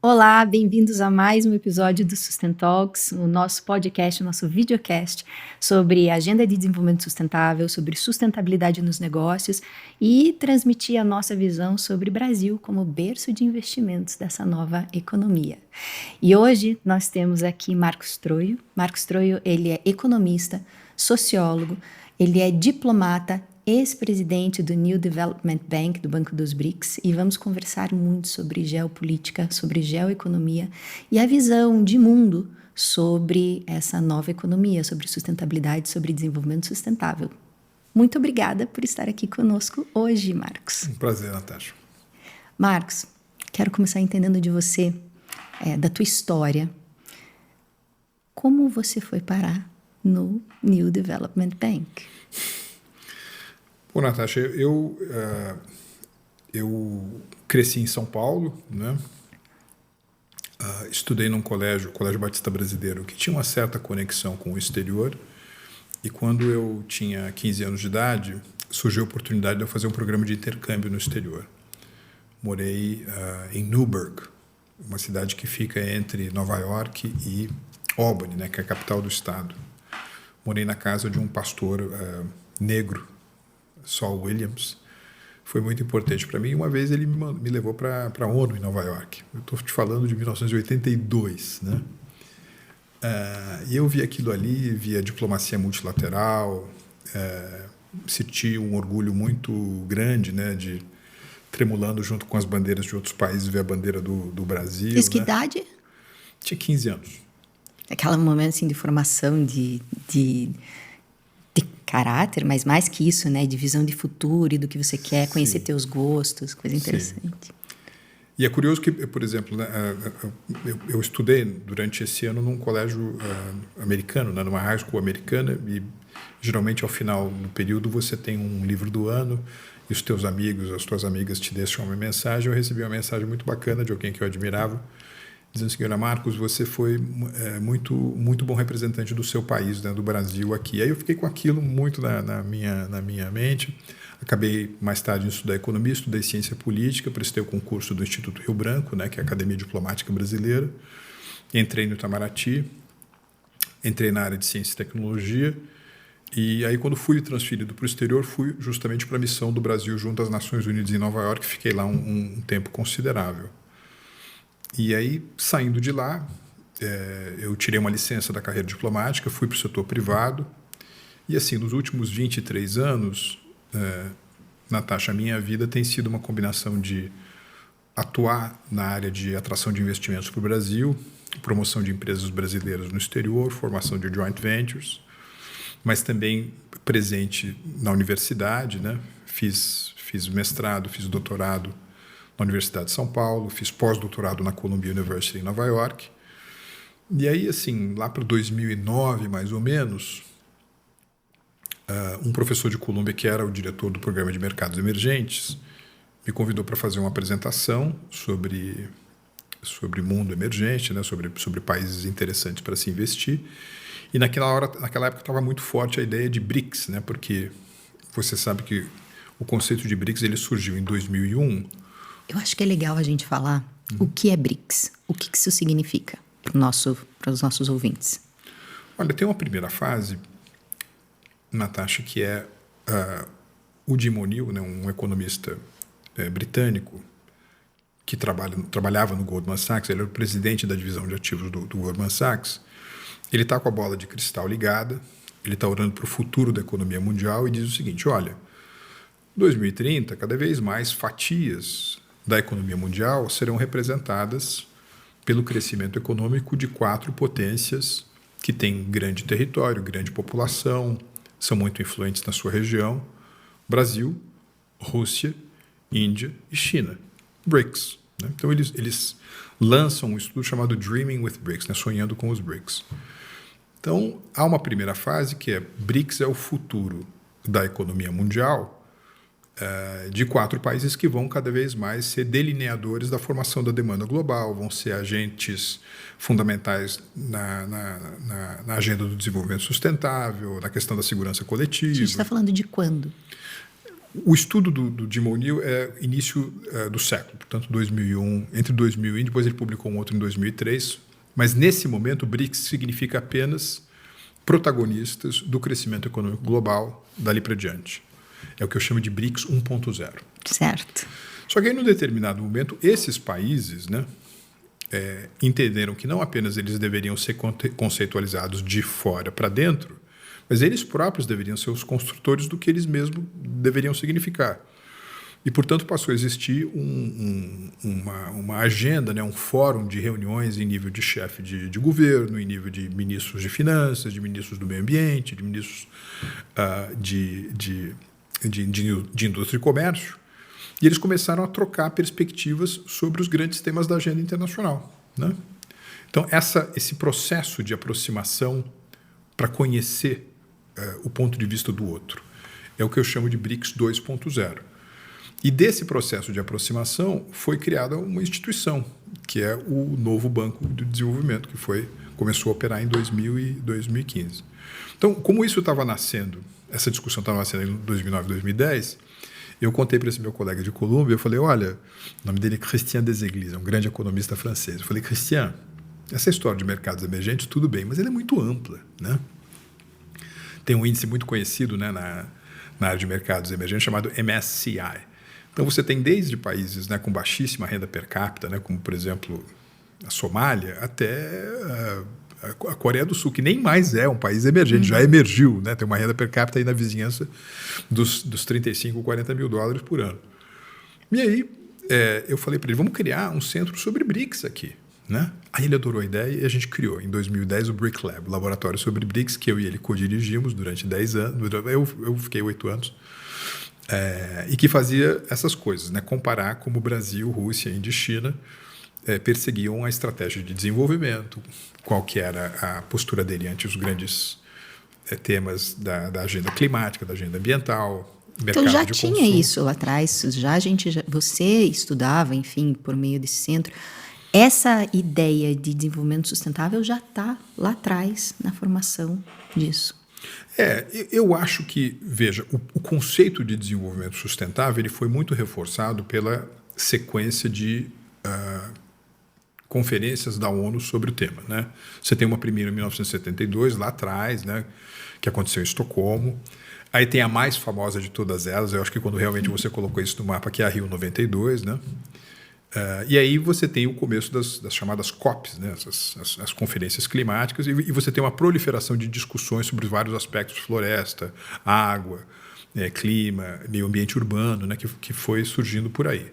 Olá, bem-vindos a mais um episódio do Sustent Talks, o nosso podcast, o nosso videocast sobre agenda de desenvolvimento sustentável, sobre sustentabilidade nos negócios e transmitir a nossa visão sobre o Brasil como berço de investimentos dessa nova economia. E hoje nós temos aqui Marcos Troio. Marcos Troio, ele é economista, sociólogo, ele é diplomata, ex-presidente do New Development Bank, do Banco dos BRICS, e vamos conversar muito sobre geopolítica, sobre geoeconomia e a visão de mundo sobre essa nova economia, sobre sustentabilidade, sobre desenvolvimento sustentável. Muito obrigada por estar aqui conosco hoje, Marcos. Um prazer, Natasha. Marcos, quero começar entendendo de você, da tua história. Como você foi parar no New Development Bank? Bom, Natasha, eu cresci em São Paulo, né? Estudei num colégio, o Colégio Batista Brasileiro, que tinha uma certa conexão com o exterior. E quando eu tinha 15 anos de idade, surgiu a oportunidade de eu fazer um programa de intercâmbio no exterior. Morei em Newburgh, uma cidade que fica entre Nova York e Albany, né, que é a capital do estado. Morei na casa de um pastor negro, Saul Williams. Foi muito importante para mim. Uma vez ele me levou para a ONU em Nova York. Eu estou te falando de 1982, né? E eu vi aquilo ali, vi a diplomacia multilateral, senti um orgulho muito grande, né, de tremulando junto com as bandeiras de outros países, ver a bandeira do Brasil. Fiz que né? idade? Tinha 15 anos. Aquele momento assim, de formação, de caráter, mas mais que isso, né? De visão de futuro e do que você quer, conhecer teus gostos, coisa interessante. Sim. E é curioso que, por exemplo, né, eu estudei durante esse ano num colégio americano, né, numa high school americana, e geralmente ao final do período você tem um livro do ano e os teus amigos, as tuas amigas te deixam uma mensagem. Eu recebi uma mensagem muito bacana de alguém que eu admirava, dizendo assim: Olha, Marcos, você foi muito bom representante do seu país, né, do Brasil aqui. Aí eu fiquei com aquilo muito na minha mente. Acabei mais tarde de estudar economia, estudei ciência política, prestei o concurso do Instituto Rio Branco, né, que é a Academia Diplomática Brasileira. Entrei no Itamaraty, entrei na área de ciência e tecnologia. E aí, quando fui transferido para o exterior, fui justamente para a missão do Brasil junto às Nações Unidas em Nova York. Fiquei lá um tempo considerável. E aí, saindo de lá, eu tirei uma licença da carreira diplomática, fui para o setor privado. E assim, nos últimos 23 anos, Natasha, a minha vida tem sido uma combinação de atuar na área de atração de investimentos para o Brasil, promoção de empresas brasileiras no exterior, formação de joint ventures, mas também presente na universidade, né? Fiz mestrado, fiz doutorado na Universidade de São Paulo, fiz pós-doutorado na Columbia University em Nova York. E aí, assim, lá para 2009, mais ou menos, um professor de Columbia, que era o diretor do Programa de Mercados Emergentes, me convidou para fazer uma apresentação sobre mundo emergente, né, sobre países interessantes para se investir. E naquela época estava muito forte a ideia de BRICS, né, porque você sabe que o conceito de BRICS ele surgiu em 2001. Eu acho que é legal a gente falar o que é BRICS, o que isso significa para os nossos ouvintes. Olha, tem uma primeira fase, Natasha, que é o Jim O'Neill, né, um economista britânico que trabalhava no Goldman Sachs. Ele era o presidente da divisão de ativos do Goldman Sachs. Ele está com a bola de cristal ligada, ele está orando para o futuro da economia mundial e diz o seguinte: olha, 2030, cada vez mais fatias da economia mundial serão representadas pelo crescimento econômico de 4 potências que têm grande território, grande população, são muito influentes na sua região: Brasil, Rússia, Índia e China. BRICS. Né? Então, eles lançam um estudo chamado Dreaming with BRICS, né? Sonhando com os BRICS. Então, há uma primeira fase que é BRICS é o futuro da economia mundial, de 4 países que vão cada vez mais ser delineadores da formação da demanda global, vão ser agentes fundamentais na agenda do desenvolvimento sustentável, na questão da segurança coletiva. A gente está falando de quando? O estudo do Jim O'Neill é início do século, portanto 2001, entre 2001 e depois ele publicou um outro em 2003, mas nesse momento o BRICS significa apenas protagonistas do crescimento econômico global dali para diante. É o que eu chamo de BRICS 1.0. Certo. Só que aí, num determinado momento, esses países, né, entenderam que não apenas eles deveriam ser conceitualizados de fora para dentro, mas eles próprios deveriam ser os construtores do que eles mesmos deveriam significar. E, portanto, passou a existir uma agenda, né, um fórum de reuniões em nível de chefe de governo, em nível de ministros de finanças, de ministros do meio ambiente, de ministros de indústria e comércio. E eles começaram a trocar perspectivas sobre os grandes temas da agenda internacional, né? Então, esse processo de aproximação para conhecer o ponto de vista do outro é o que eu chamo de BRICS 2.0. E desse processo de aproximação foi criada uma instituição, que é o novo Banco de Desenvolvimento, que começou a operar em 2000 e 2015. Então, como isso estava nascendo, essa discussão estava nascendo em 2009, 2010, eu contei para esse meu colega de Colômbia, eu falei, olha, o nome dele é Christian Deséglises, é um grande economista francês. Eu falei, Christian, essa história de mercados emergentes, tudo bem, mas ela é muito ampla, né? Tem um índice muito conhecido, né, na área de mercados emergentes chamado MSCI. Então, você tem desde países, né, com baixíssima renda per capita, né, como, por exemplo, a Somália, até a Coreia do Sul, que nem mais é um país emergente, já emergiu, né, tem uma renda per capita aí na vizinhança dos 35, 40 mil dólares por ano. E aí, eu falei para ele, vamos criar um centro sobre BRICS aqui, né? Aí ele adorou a ideia e a gente criou, em 2010, o BRIC Lab, laboratório sobre BRICS, que eu e ele co-dirigimos durante 10 anos, eu fiquei 8 anos, e que fazia essas coisas, né? Comparar como o Brasil, Rússia, Índia e China perseguiam a estratégia de desenvolvimento, qual que era a postura dele ante os grandes temas da agenda climática, da agenda ambiental, mercado então já de tinha consumo. isso lá atrás, você estudava, enfim, por meio desse centro. Essa ideia de desenvolvimento sustentável já está lá atrás na formação disso. Eu acho que, veja, o conceito de desenvolvimento sustentável ele foi muito reforçado pela sequência de conferências da ONU sobre o tema, né? Você tem uma primeira em 1972, lá atrás, né, que aconteceu em Estocolmo. Aí tem a mais famosa de todas elas, eu acho que quando realmente você colocou isso no mapa, que é a Rio 92, né? E aí você tem o começo das chamadas COPs, né? As conferências climáticas, e você tem uma proliferação de discussões sobre vários aspectos, floresta, água, clima, meio ambiente urbano, né? que foi surgindo por aí.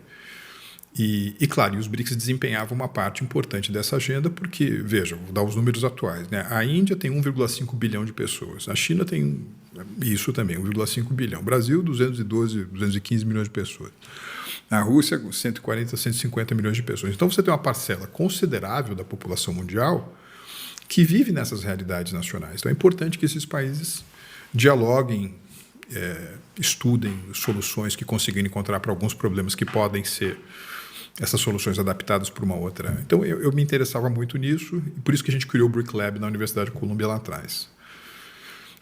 E claro, os BRICS desempenhavam uma parte importante dessa agenda porque, veja, vou dar os números atuais, né? A Índia tem 1,5 bilhão de pessoas, a China tem isso também, 1,5 bilhão, o Brasil 212, 215 milhões de pessoas, a Rússia 140, 150 milhões de pessoas. Então você tem uma parcela considerável da população mundial que vive nessas realidades nacionais. Então é importante que esses países dialoguem, estudem soluções que consigam encontrar para alguns problemas que podem ser essas soluções adaptadas para uma outra. Então, eu me interessava muito nisso, e por isso que a gente criou o BRIC Lab na Universidade de Colômbia lá atrás.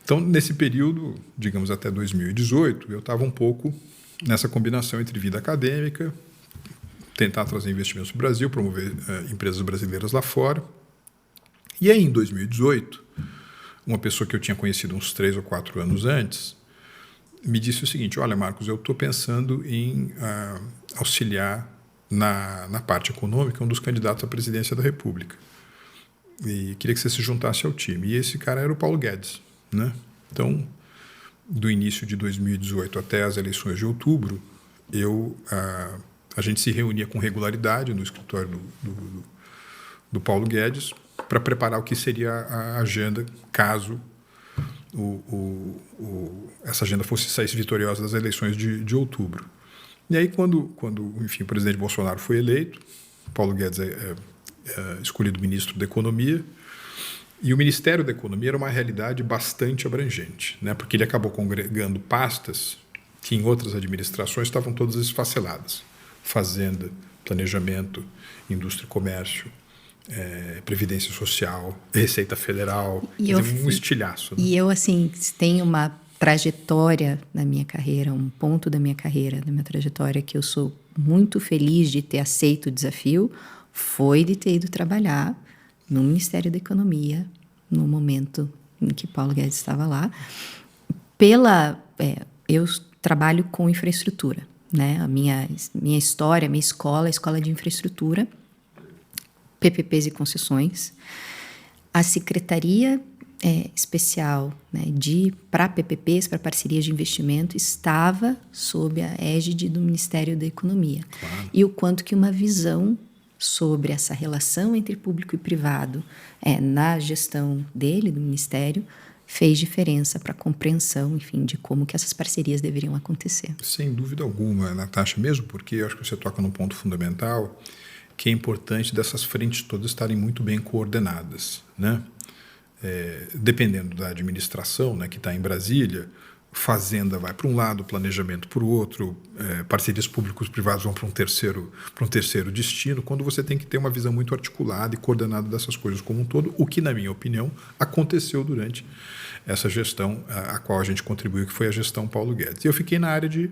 Então, nesse período, digamos até 2018, eu estava um pouco nessa combinação entre vida acadêmica, tentar trazer investimentos para o Brasil, promover empresas brasileiras lá fora. E aí, em 2018, uma pessoa que eu tinha conhecido uns 3 ou 4 anos antes me disse o seguinte, olha, Marcos, eu estou pensando em auxiliar na parte econômica um dos candidatos à presidência da República. E queria que você se juntasse ao time. E esse cara era o Paulo Guedes, né? Então, do início de 2018 até as eleições de outubro, a gente se reunia com regularidade no escritório do Paulo Guedes para preparar o que seria a agenda caso essa agenda saísse vitoriosa das eleições de outubro. E aí, quando enfim, o presidente Bolsonaro foi eleito, Paulo Guedes é escolhido ministro da Economia, e o Ministério da Economia era uma realidade bastante abrangente, né? Porque ele acabou congregando pastas que em outras administrações estavam todas esfaceladas. Fazenda, planejamento, indústria e comércio, Previdência Social, Receita Federal, um estilhaço. Né? E eu, assim, tenho uma trajetória na minha carreira, um ponto da minha carreira, da minha trajetória, que eu sou muito feliz de ter aceito o desafio, foi de ter ido trabalhar no Ministério da Economia, no momento em que Paulo Guedes estava lá. Eu trabalho com infraestrutura, né? A minha história, a minha escola, a escola de infraestrutura, PPPs e concessões. A Secretaria Especial, né, para PPPs, para parcerias de investimento, estava sob a égide do Ministério da Economia. Claro. E o quanto que uma visão sobre essa relação entre público e privado na gestão dele, do Ministério, fez diferença para a compreensão, enfim, de como que essas parcerias deveriam acontecer. Sem dúvida alguma, Natasha, mesmo porque eu acho que você toca num ponto fundamental, que é importante dessas frentes todas estarem muito bem coordenadas, né? Dependendo da administração, né, que está em Brasília, fazenda vai para um lado, planejamento para o outro, parcerias públicos privados vão para um terceiro destino, quando você tem que ter uma visão muito articulada e coordenada dessas coisas como um todo, o que, na minha opinião, aconteceu durante essa gestão a qual a gente contribuiu, que foi a gestão Paulo Guedes. E eu fiquei na área de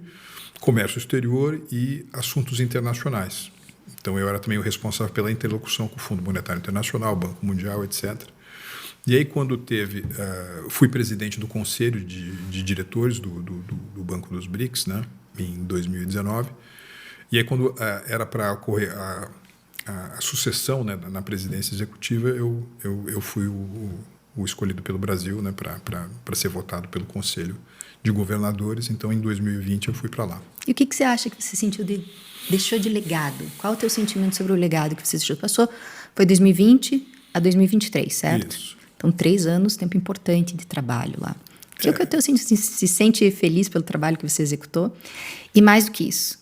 comércio exterior e assuntos internacionais. Então, eu era também o responsável pela interlocução com o Fundo Monetário Internacional, Banco Mundial, etc. E aí, quando fui presidente do Conselho de Diretores do Banco dos BRICS, né, em 2019, e aí, quando era para ocorrer a sucessão, né, na presidência executiva, eu fui o escolhido pelo Brasil, né, para ser votado pelo Conselho de Governadores. Então, em 2020, eu fui para lá. E o que você acha que você sentiu deixou de legado? Qual o teu sentimento sobre o legado que você deixou? Foi 2020 a 2023, certo? Isso. Então, 3 anos, tempo importante de trabalho lá. O que é o teu sentimento? Se sente feliz pelo trabalho que você executou? E mais do que isso,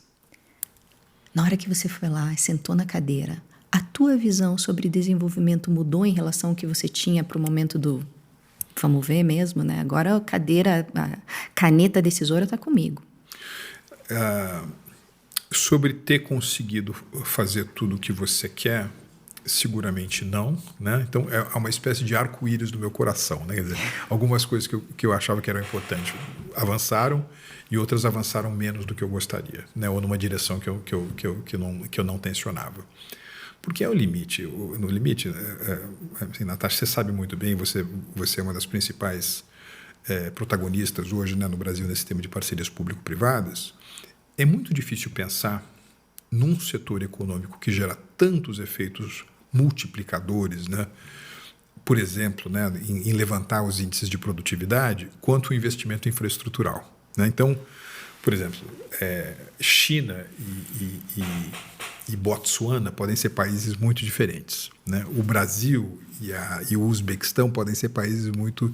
na hora que você foi lá e sentou na cadeira, a tua visão sobre desenvolvimento mudou em relação ao que você tinha para o momento do vamos ver mesmo, né? Agora a caneta decisora está comigo. Sobre ter conseguido fazer tudo o que você quer, seguramente não, né? Então, é uma espécie de arco-íris do meu coração, né? Quer dizer, algumas coisas que eu achava que eram importantes avançaram e outras avançaram menos do que eu gostaria, né? Ou numa direção que eu não tensionava. Porque é o limite. No limite, assim, Natasha, você sabe muito bem, você é uma das principais protagonistas hoje, né, no Brasil nesse tema de parcerias público-privadas. É muito difícil pensar num setor econômico que gera tantos efeitos multiplicadores, né? Por exemplo, né, em levantar os índices de produtividade, quanto o investimento infraestrutural, né? Então, por exemplo, China e Botsuana podem ser países muito diferentes, né? O Brasil e o Uzbequistão podem ser países muito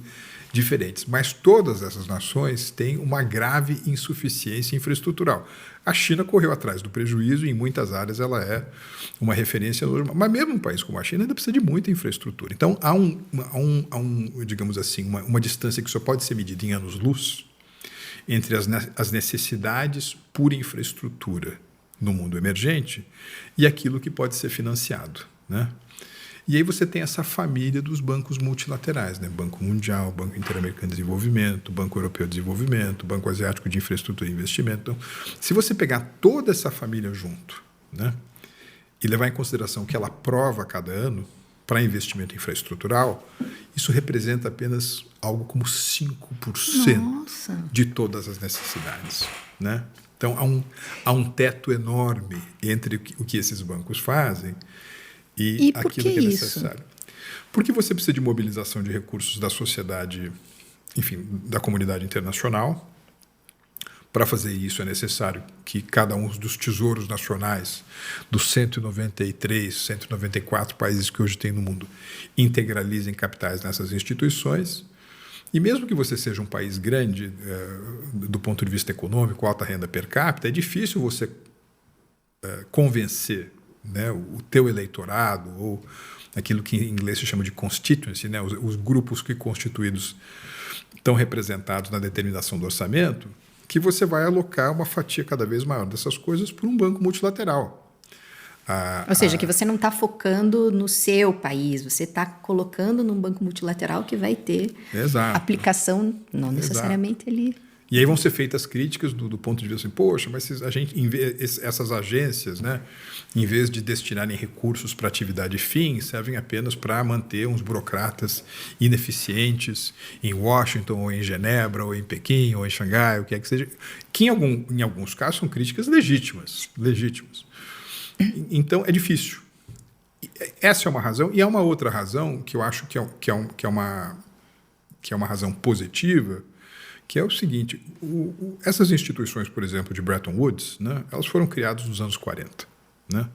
diferentes, mas todas essas nações têm uma grave insuficiência infraestrutural. A China correu atrás do prejuízo e em muitas áreas ela é uma referência, mas mesmo um país como a China ainda precisa de muita infraestrutura. Então há digamos assim, uma distância que só pode ser medida em anos-luz entre as necessidades por infraestrutura no mundo emergente e aquilo que pode ser financiado, né? E aí você tem essa família dos bancos multilaterais, né? Banco Mundial, Banco Interamericano de Desenvolvimento, Banco Europeu de Desenvolvimento, Banco Asiático de Infraestrutura e Investimento. Então, se você pegar toda essa família junto, né, e levar em consideração que ela aprova cada ano para investimento infraestrutural, isso representa apenas algo como 5% Nossa. de todas as necessidades, né? Então, há um teto enorme entre o que esses bancos fazem e aquilo que é necessário. Porque você precisa de mobilização de recursos da sociedade, enfim, da comunidade internacional. Para fazer isso é necessário que cada um dos tesouros nacionais dos 193, 194 países que hoje tem no mundo integralizem capitais nessas instituições. E mesmo que você seja um país grande, do ponto de vista econômico, alta renda per capita, é difícil você convencer, né, o teu eleitorado, ou aquilo que em inglês se chama de constituency, né, os grupos que constituídos estão representados na determinação do orçamento, que você vai alocar uma fatia cada vez maior dessas coisas para um banco multilateral. Ou seja, que você não está focando no seu país, você está colocando num banco multilateral que vai ter aplicação, não necessariamente ali. E aí vão ser feitas críticas do ponto de vista assim, poxa, mas essas agências, né, em vez de destinarem recursos para atividade fim, servem apenas para manter uns burocratas ineficientes em Washington, ou em Genebra, ou em Pequim, ou em Xangai, o que é que seja, que em alguns casos são críticas legítimas. Então, é difícil. Essa é uma razão, e há uma outra razão que eu acho que é uma razão positiva, que é o seguinte, essas instituições, por exemplo, de Bretton Woods, né, elas foram criadas nos anos 40. Né?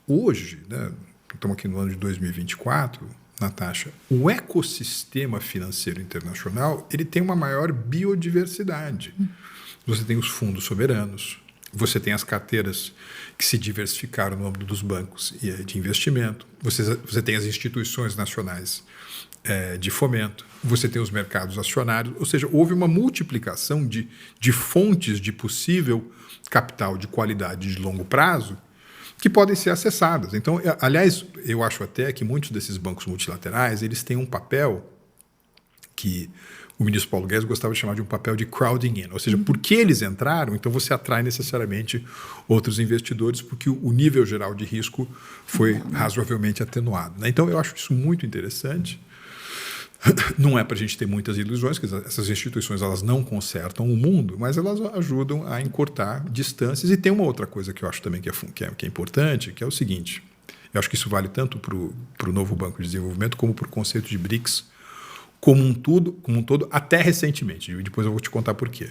Hoje, né, estamos aqui no ano de 2024, Natasha, o ecossistema financeiro internacional ele tem uma maior biodiversidade. Você tem os fundos soberanos, você tem as carteiras que se diversificaram no âmbito dos bancos e de investimento, você tem as instituições nacionais de fomento, você tem os mercados acionários, ou seja, houve uma multiplicação de fontes de possível capital de qualidade de longo prazo que podem ser acessadas. Então, aliás, eu acho até que muitos desses bancos multilaterais eles têm um papel que o ministro Paulo Guedes gostava de chamar de um papel de crowding in, ou seja, porque eles entraram, então você atrai necessariamente outros investidores, porque o nível geral de risco foi razoavelmente atenuado. Né? Então, eu acho isso muito interessante. Não é para a gente ter muitas ilusões, que essas instituições elas não consertam o mundo, mas elas ajudam a encurtar distâncias. E tem uma outra coisa que eu acho também que é importante, que é o seguinte, eu acho que isso vale tanto para o novo Banco de Desenvolvimento como para o conceito de BRICS, como um todo, até recentemente. E depois eu vou te contar por quê.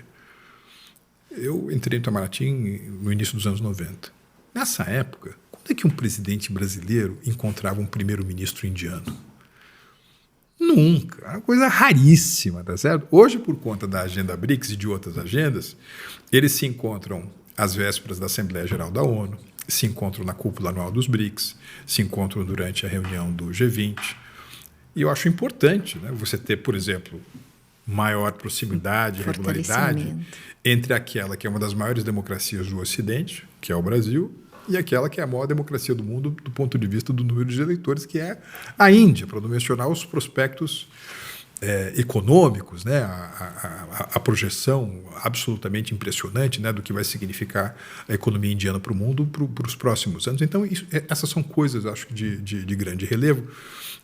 Eu entrei no Itamaraty no início dos anos 90. Nessa época, quando é que um presidente brasileiro encontrava um primeiro-ministro indiano? Nunca. É uma coisa raríssima, tá certo? Hoje, por conta da agenda BRICS e de outras agendas, eles se encontram às vésperas da Assembleia Geral da ONU, se encontram na cúpula anual dos BRICS, se encontram durante a reunião do G20. E eu acho importante, né, você ter, por exemplo, maior proximidade e regularidade entre aquela que é uma das maiores democracias do Ocidente, que é o Brasil, e aquela que é a maior democracia do mundo do ponto de vista do número de eleitores, que é a Índia, para não mencionar os prospectos econômicos, né? A projeção absolutamente impressionante, né, do que vai significar a economia indiana para o mundo para os próximos anos. Então, essas são coisas, acho que, de grande relevo.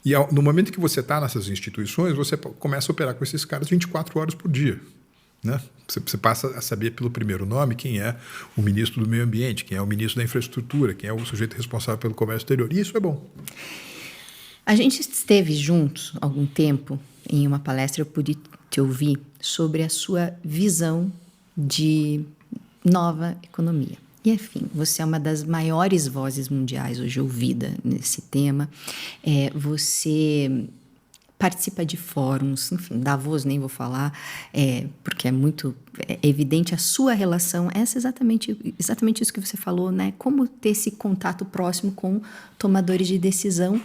E no momento que você está nessas instituições, você começa a operar com esses caras 24 horas por dia. Né? Você passa a saber pelo primeiro nome quem é o ministro do meio ambiente, quem é o ministro da infraestrutura, quem é o sujeito responsável pelo comércio exterior. E isso é bom. A gente esteve juntos há algum tempo em uma palestra, eu pude te ouvir sobre a sua visão de nova economia. E, enfim, você é uma das maiores vozes mundiais hoje ouvida nesse tema. Você participa de fóruns, enfim, Davos nem vou falar, porque é muito evidente a sua relação, exatamente isso que você falou, né? Como ter esse contato próximo com tomadores de decisão,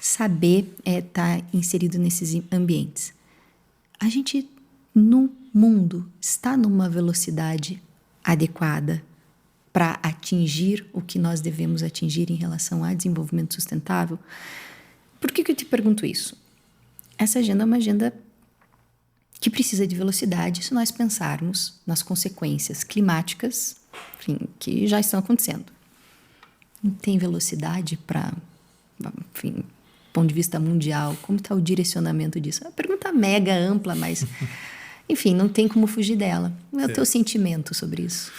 saber estar inserido nesses ambientes. A gente, no mundo, está numa velocidade adequada para atingir o que nós devemos atingir em relação a desenvolvimento sustentável? Por que eu te pergunto isso? Essa agenda é uma agenda que precisa de velocidade se nós pensarmos nas consequências climáticas, enfim, que já estão acontecendo. Não tem velocidade para, enfim, do ponto de vista mundial, como está o direcionamento disso? É uma pergunta mega ampla, mas, enfim, não tem como fugir dela. Qual é o teu sentimento sobre isso?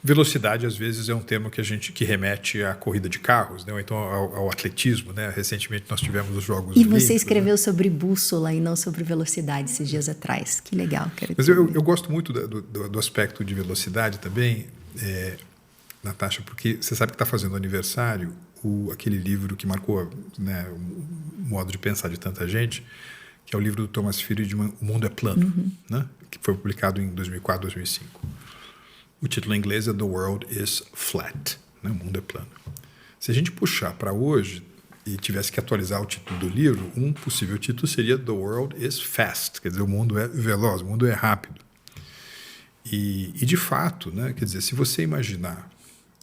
Velocidade, às vezes, é um termo que remete à corrida de carros, né? Ou então ao atletismo. Né? Recentemente, nós tivemos os Jogos Olímpicos. E você escreveu, né, sobre bússola e não sobre velocidade esses dias atrás. Que legal. Mas eu gosto muito do aspecto de velocidade também, Natasha, porque você sabe que está fazendo aniversário aquele livro que marcou, né, o modo de pensar de tanta gente, que é o livro do Thomas Friedman, O Mundo é Plano, né? Que foi publicado em 2004, 2005. O título em inglês é The World is Flat, né? O mundo é plano. Se a gente puxar para hoje e tivesse que atualizar o título do livro, um possível título seria The World is Fast, quer dizer, o mundo é veloz, o mundo é rápido. E de fato, né, quer dizer, se você imaginar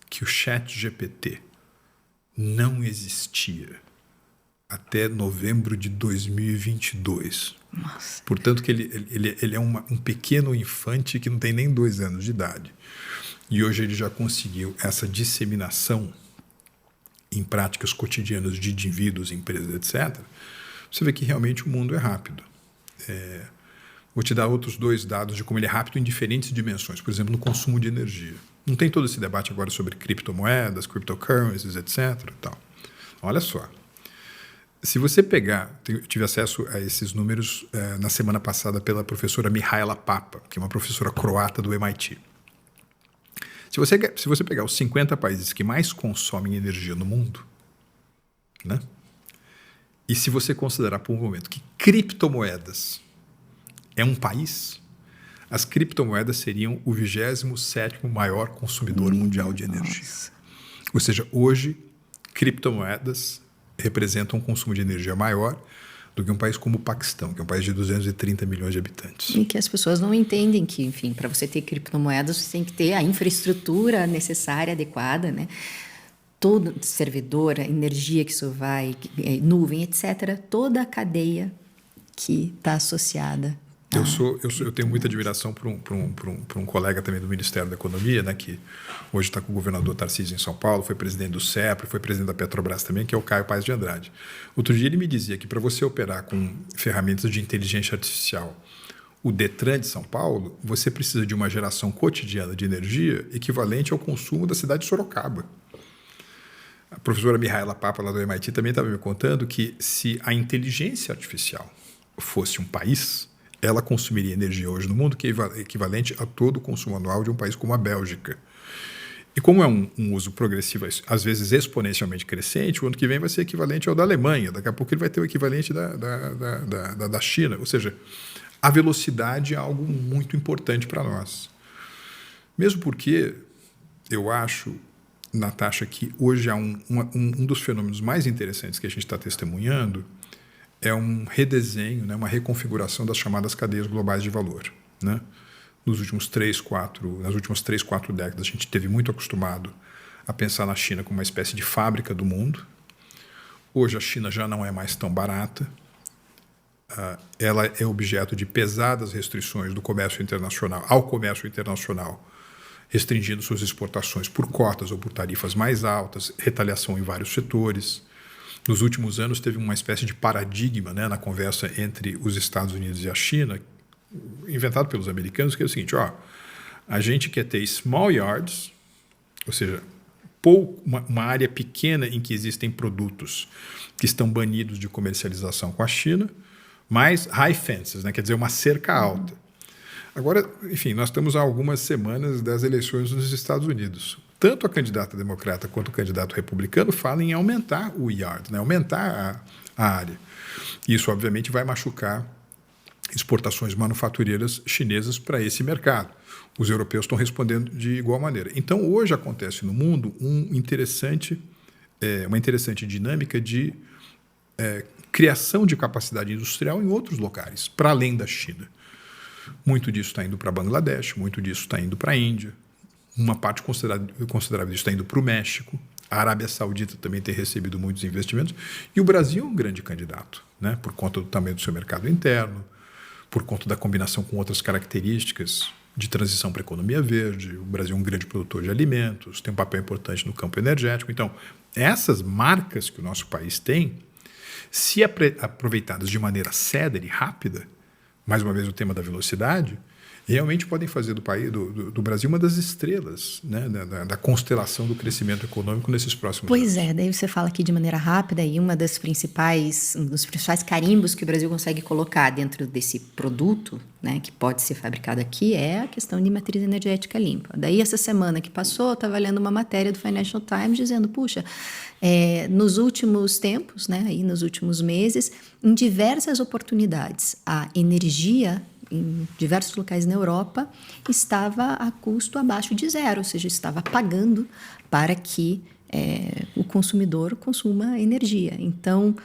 que o ChatGPT não existia até novembro de 2022. Nossa. Portanto, que ele é um pequeno infante que não tem nem 2 anos de idade. E hoje ele já conseguiu essa disseminação em práticas cotidianas de indivíduos, empresas, etc. Você vê que realmente o mundo é rápido. Vou te dar outros 2 dados de como ele é rápido em diferentes dimensões. Por exemplo, no consumo de energia. Não tem todo esse debate agora sobre criptomoedas, cryptocurrencies, etc. Tal. Olha só. Se você pegar, eu tive acesso a esses números na semana passada pela professora Mihaela Papa, que é uma professora croata do MIT. Se você pegar os 50 países que mais consomem energia no mundo, né? E se você considerar por um momento que criptomoedas é um país, as criptomoedas seriam o 27º maior consumidor mundial de energia. Ou seja, hoje, criptomoedas representam um consumo de energia maior do que um país como o Paquistão, que é um país de 230 milhões de habitantes. E que as pessoas não entendem que, enfim, para você ter criptomoedas, você tem que ter a infraestrutura necessária, adequada, né? Todo servidor, a energia que isso vai, nuvem, etc. Toda a cadeia que está associada. Eu tenho muita admiração por um colega também do Ministério da Economia, né, que hoje está com o governador Tarcísio em São Paulo, foi presidente do CEPRO, foi presidente da Petrobras também, que é o Caio Paes de Andrade. Outro dia ele me dizia que para você operar com ferramentas de inteligência artificial, o Detran de São Paulo, você precisa de uma geração cotidiana de energia equivalente ao consumo da cidade de Sorocaba. A professora Mihaela Papa, lá do MIT, também estava me contando que se a inteligência artificial fosse um país, ela consumiria energia hoje no mundo que é equivalente a todo o consumo anual de um país como a Bélgica. E como é um uso progressivo, às vezes exponencialmente crescente, o ano que vem vai ser equivalente ao da Alemanha, daqui a pouco ele vai ter o equivalente da China. Ou seja, a velocidade é algo muito importante para nós. Mesmo porque eu acho, Natasha, que hoje há um dos fenômenos mais interessantes que a gente está testemunhando é um redesenho, né, uma reconfiguração das chamadas cadeias globais de valor, né? Nas últimas 3, 4 décadas, a gente esteve muito acostumado a pensar na China como uma espécie de fábrica do mundo. Hoje a China já não é mais tão barata. Ela é objeto de pesadas restrições do comércio internacional, restringindo suas exportações por cotas ou por tarifas mais altas, retaliação em vários setores. Nos últimos anos, teve uma espécie de paradigma, né, na conversa entre os Estados Unidos e a China, inventado pelos americanos, que é o seguinte: a gente quer ter small yards, ou seja, uma área pequena em que existem produtos que estão banidos de comercialização com a China, mais high fences, né, quer dizer, uma cerca alta. Agora, enfim, nós estamos há algumas semanas das eleições nos Estados Unidos. Tanto a candidata democrata quanto o candidato republicano falam em aumentar o yard, né? Aumentar a área. Isso, obviamente, vai machucar exportações manufatureiras chinesas para esse mercado. Os europeus estão respondendo de igual maneira. Então, hoje acontece no mundo uma interessante dinâmica de criação de capacidade industrial em outros locais, para além da China. Muito disso está indo para Bangladesh, muito disso está indo para a Índia. Uma parte considerável disso está indo para o México. A Arábia Saudita também tem recebido muitos investimentos. E o Brasil é um grande candidato, né? Por conta do tamanho do seu mercado interno, por conta da combinação com outras características de transição para a economia verde. O Brasil é um grande produtor de alimentos, tem um papel importante no campo energético. Então, essas marcas que o nosso país tem, se aproveitadas de maneira célere e rápida, mais uma vez o tema da velocidade, realmente podem fazer do Brasil uma das estrelas, né, da constelação do crescimento econômico nesses próximos anos. Pois é, daí você fala aqui de maneira rápida e um dos principais carimbos que o Brasil consegue colocar dentro desse produto, né, que pode ser fabricado aqui, é a questão de matriz energética limpa. Daí essa semana que passou, eu estava lendo uma matéria do Financial Times dizendo, puxa, nos últimos tempos, né, aí nos últimos meses, em diversas oportunidades, a energia em diversos locais na Europa, estava a custo abaixo de zero, ou seja, estava pagando para que o consumidor consuma energia. Então,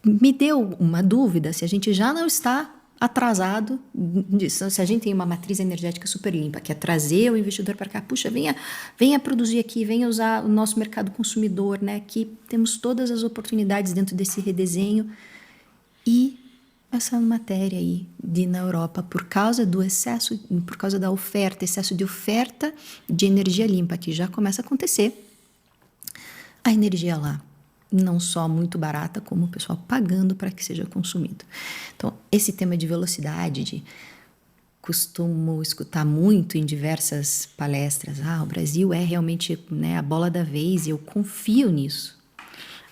me deu uma dúvida se a gente já não está atrasado disso. Se a gente tem uma matriz energética super limpa, que é trazer o investidor para cá, puxa, venha produzir aqui, venha usar o nosso mercado consumidor, né? Aqui temos todas as oportunidades dentro desse redesenho. E essa matéria aí na Europa, por causa do excesso, por causa da oferta, excesso de oferta de energia limpa, que já começa a acontecer, a energia lá não só muito barata, como o pessoal pagando para que seja consumido. Então, esse tema de velocidade, costumo escutar muito em diversas palestras, o Brasil é realmente, né, a bola da vez, e eu confio nisso.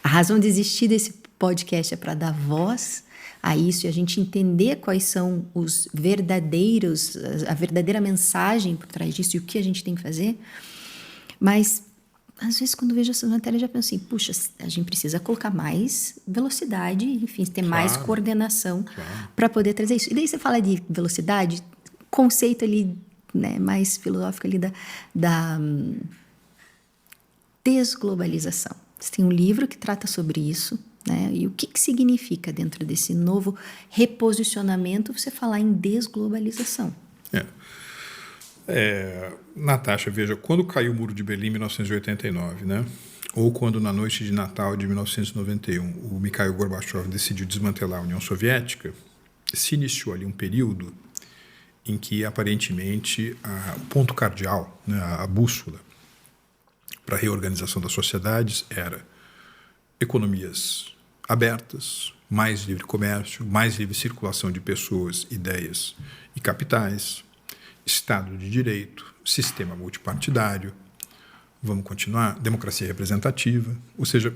A razão de existir desse podcast é para dar voz a isso e a gente entender quais são a verdadeira mensagem por trás disso e o que a gente tem que fazer. Mas às vezes, quando vejo essas matérias, já penso assim, puxa, a gente precisa colocar mais velocidade, enfim, ter mais coordenação para poder trazer isso. E daí você fala de velocidade, conceito ali, né, mais filosófico ali da desglobalização. Você tem um livro que trata sobre isso, né, e o que significa dentro desse novo reposicionamento você falar em desglobalização. Natasha, veja, quando caiu o Muro de Berlim em 1989, né? Ou quando na noite de Natal de 1991 o Mikhail Gorbachev decidiu desmantelar a União Soviética, se iniciou ali um período em que aparentemente o ponto cardeal, né, a bússola para a reorganização das sociedades era economias abertas, mais livre comércio, mais livre circulação de pessoas, ideias e capitais, Estado de Direito, sistema multipartidário, vamos continuar, democracia representativa. Ou seja,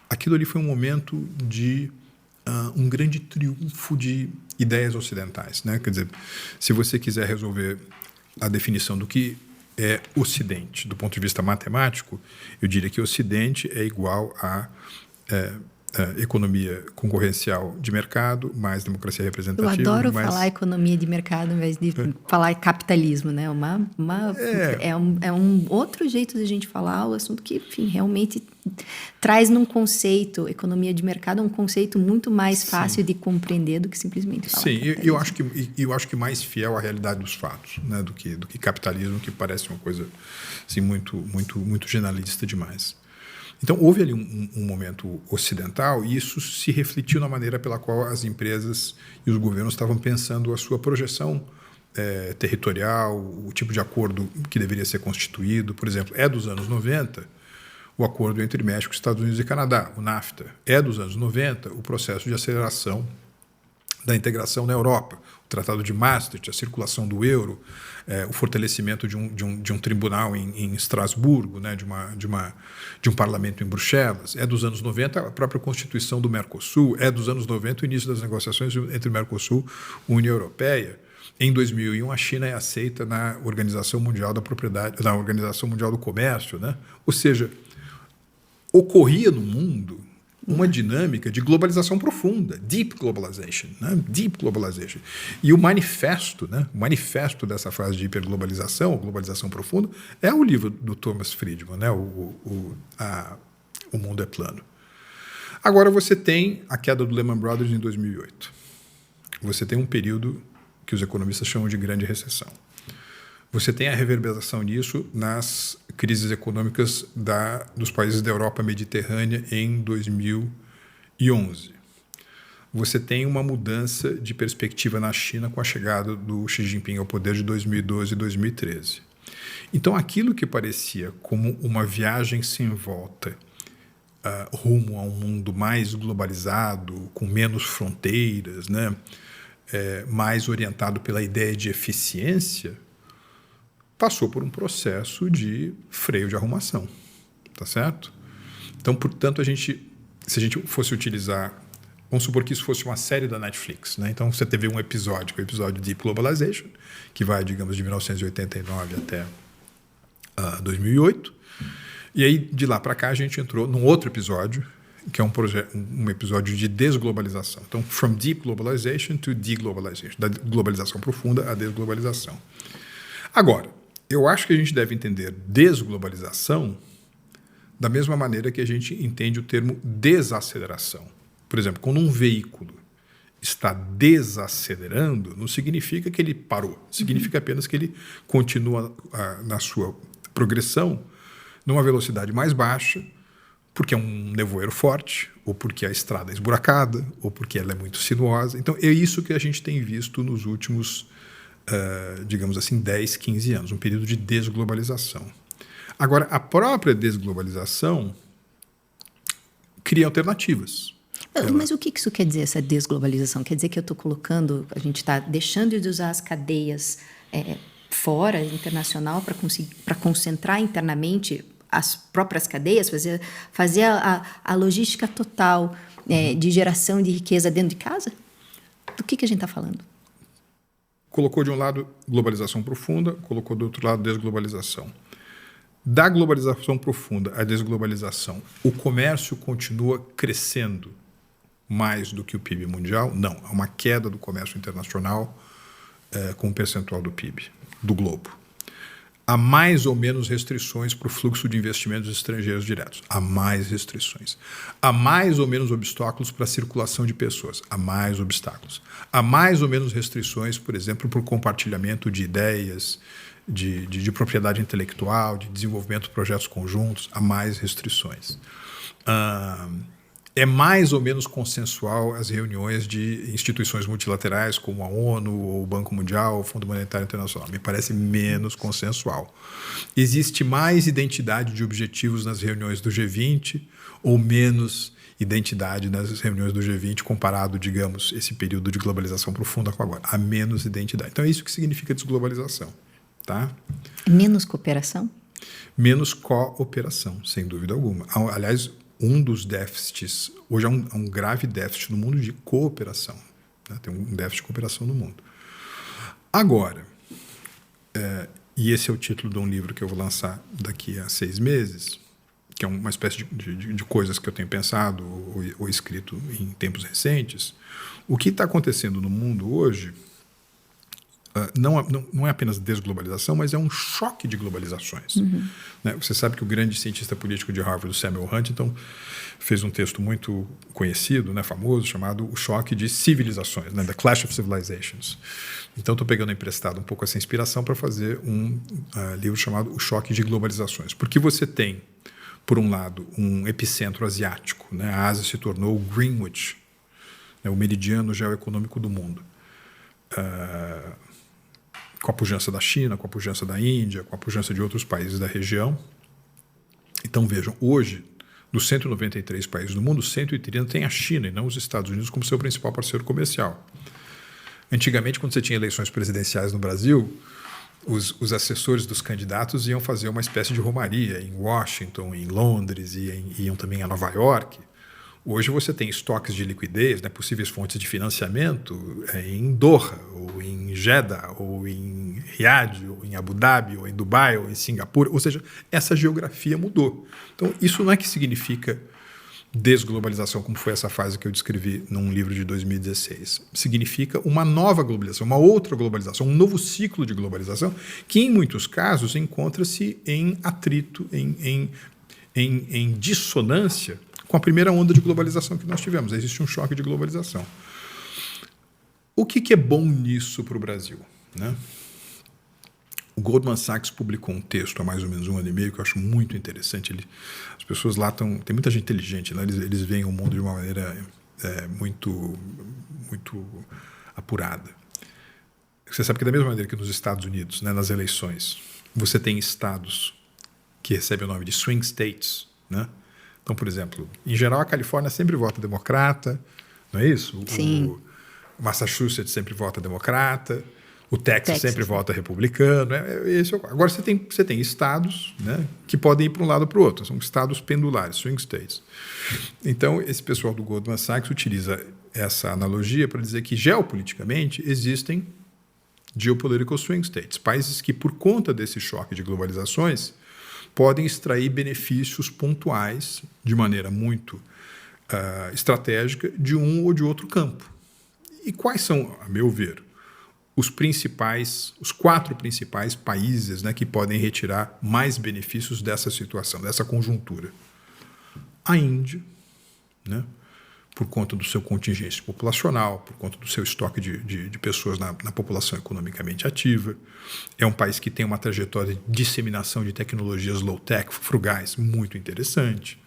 aquilo ali foi um momento de um grande triunfo de ideias ocidentais, né? Quer dizer, se você quiser resolver a definição do que é Ocidente, do ponto de vista matemático, eu diria que Ocidente é igual a economia concorrencial de mercado, mais democracia representativa. Eu adoro falar economia de mercado, ao invés de falar capitalismo, né? É um outro jeito de a gente falar o assunto que, enfim, realmente traz num conceito, economia de mercado, um conceito muito mais fácil de compreender do que simplesmente falar. Sim, eu acho que mais fiel à realidade dos fatos, né? do que capitalismo, que parece uma coisa assim, muito generalista demais. Então, houve ali um momento ocidental e isso se refletiu na maneira pela qual as empresas e os governos estavam pensando a sua projeção territorial, o tipo de acordo que deveria ser constituído. Por exemplo, é dos anos 90 o acordo entre México, Estados Unidos e Canadá, o NAFTA. É dos anos 90 o processo de aceleração da integração na Europa, o Tratado de Maastricht, a circulação do euro, o fortalecimento de um tribunal em Estrasburgo, né, de um parlamento em Bruxelas. É dos anos 90 a própria Constituição do Mercosul, é dos anos 90 o início das negociações entre o Mercosul e a União Europeia. Em 2001, a China é aceita na Organização Mundial da Propriedade, na Organização Mundial do Comércio, né? Ou seja, ocorria no mundo uma dinâmica de globalização profunda, deep globalization, né? Deep globalization. E o manifesto dessa fase de hiperglobalização, globalização profunda, é o livro do Thomas Friedman, né? O Mundo é Plano. Agora você tem a queda do Lehman Brothers em 2008. Você tem um período que os economistas chamam de grande recessão. Você tem a reverberação disso nas crises econômicas dos países da Europa mediterrânea em 2011. Você tem uma mudança de perspectiva na China com a chegada do Xi Jinping ao poder de 2012 e 2013. Então, aquilo que parecia como uma viagem sem volta rumo a um mundo mais globalizado, com menos fronteiras, né, mais orientado pela ideia de eficiência, passou por um processo de freio de arrumação, tá certo? Então, portanto, se a gente fosse utilizar, vamos supor que isso fosse uma série da Netflix, né? Então, você teve um episódio, que é o episódio Deep Globalization, que vai, digamos, de 1989 até 2008, e aí, de lá para cá, a gente entrou num outro episódio, que é um episódio de desglobalização. Então, from deep globalization to deglobalization, da globalização profunda à desglobalização. Agora, eu acho que a gente deve entender desglobalização da mesma maneira que a gente entende o termo desaceleração. Por exemplo, quando um veículo está desacelerando não significa que ele parou. Significa apenas que ele continua na sua progressão numa velocidade mais baixa, porque é um nevoeiro forte, ou porque a estrada é esburacada, ou porque ela é muito sinuosa. Então, é isso que a gente tem visto nos últimos, digamos assim, 10, 15 anos, um período de desglobalização. Agora, a própria desglobalização cria alternativas. Mas o que isso quer dizer, essa desglobalização? Quer dizer que eu estou colocando, a gente está deixando de usar as cadeias fora, internacional, para concentrar internamente as próprias cadeias, fazer a logística total de geração de riqueza dentro de casa? Do que a gente está falando? Colocou de um lado globalização profunda, colocou do outro lado desglobalização. Da globalização profunda à desglobalização, o comércio continua crescendo mais do que o PIB mundial? Não, há uma queda do comércio internacional com um percentual do PIB do globo. Há mais ou menos restrições para o fluxo de investimentos estrangeiros diretos. Há mais restrições. Há mais ou menos obstáculos para a circulação de pessoas. Há mais obstáculos. Há mais ou menos restrições, por exemplo, para o compartilhamento de ideias, de propriedade intelectual, de desenvolvimento de projetos conjuntos. Há mais restrições. É mais ou menos consensual as reuniões de instituições multilaterais como a ONU, ou o Banco Mundial, o Fundo Monetário Internacional. Me parece menos consensual. Existe mais identidade de objetivos nas reuniões do G20 ou menos identidade nas reuniões do G20 comparado, digamos, esse período de globalização profunda com agora. Há menos identidade. Então é isso que significa desglobalização. Tá? Menos cooperação? Menos cooperação, sem dúvida alguma. Aliás, um dos déficits, hoje há um grave déficit no mundo de cooperação. Né? Tem um déficit de cooperação no mundo. Agora, e esse é o título de um livro que eu vou lançar daqui a 6 meses, que é uma espécie de coisas que eu tenho pensado ou escrito em tempos recentes. O que está acontecendo no mundo hoje não é apenas desglobalização, mas é um choque de globalizações. Né? Você sabe que o grande cientista político de Harvard, o Samuel Huntington, fez um texto muito conhecido, né, famoso, chamado O Choque de Civilizações, né, The Clash of Civilizations. Então, estou pegando emprestado um pouco essa inspiração para fazer um livro chamado O Choque de Globalizações. Porque você tem, por um lado, um epicentro asiático. Né? A Ásia se tornou o Greenwich, né, o meridiano geoeconômico do mundo. Com a pujança da China, com a pujança da Índia, com a pujança de outros países da região. Então, vejam, hoje, dos 193 países do mundo, 130 tem a China e não os Estados Unidos como seu principal parceiro comercial. Antigamente, quando você tinha eleições presidenciais no Brasil, os assessores dos candidatos iam fazer uma espécie de romaria em Washington, em Londres e iam também a Nova York. Hoje você tem estoques de liquidez, né, possíveis fontes de financiamento em Doha, ou em Jeddah, ou em Riad, ou em Abu Dhabi, ou em Dubai, ou em Singapura. Ou seja, essa geografia mudou. Então, isso não é que significa desglobalização, como foi essa fase que eu descrevi num livro de 2016. Significa uma nova globalização, uma outra globalização, um novo ciclo de globalização, que em muitos casos encontra-se em atrito, em dissonância com a primeira onda de globalização que nós tivemos. Existe um choque de globalização. O que é bom nisso para o Brasil? Né? O Goldman Sachs publicou um texto há mais ou menos 1 ano e meio que eu acho muito interessante. As pessoas lá estão... Tem muita gente inteligente, né? Eles veem o mundo de uma maneira muito apurada. Você sabe que da mesma maneira que nos Estados Unidos, né, nas eleições, você tem estados que recebem o nome de swing states, né? Então, por exemplo, em geral, a Califórnia sempre vota democrata, não é isso? Sim. O Massachusetts sempre vota democrata, o Texas sempre vota republicano. Agora, você tem estados, né, que podem ir para um lado ou para o outro. São estados pendulares, swing states. Então, esse pessoal do Goldman Sachs utiliza essa analogia para dizer que, geopoliticamente, existem geopolitical swing states, países que, por conta desse choque de globalizações, podem extrair benefícios pontuais de maneira muito estratégica de um ou de outro campo. E quais são, a meu ver, os 4 principais países, né, que podem retirar mais benefícios dessa situação, dessa conjuntura? A Índia, né? por conta do seu contingente populacional, por conta do seu estoque de pessoas na população economicamente ativa. É um país que tem uma trajetória de disseminação de tecnologias low-tech, frugais, muito interessante.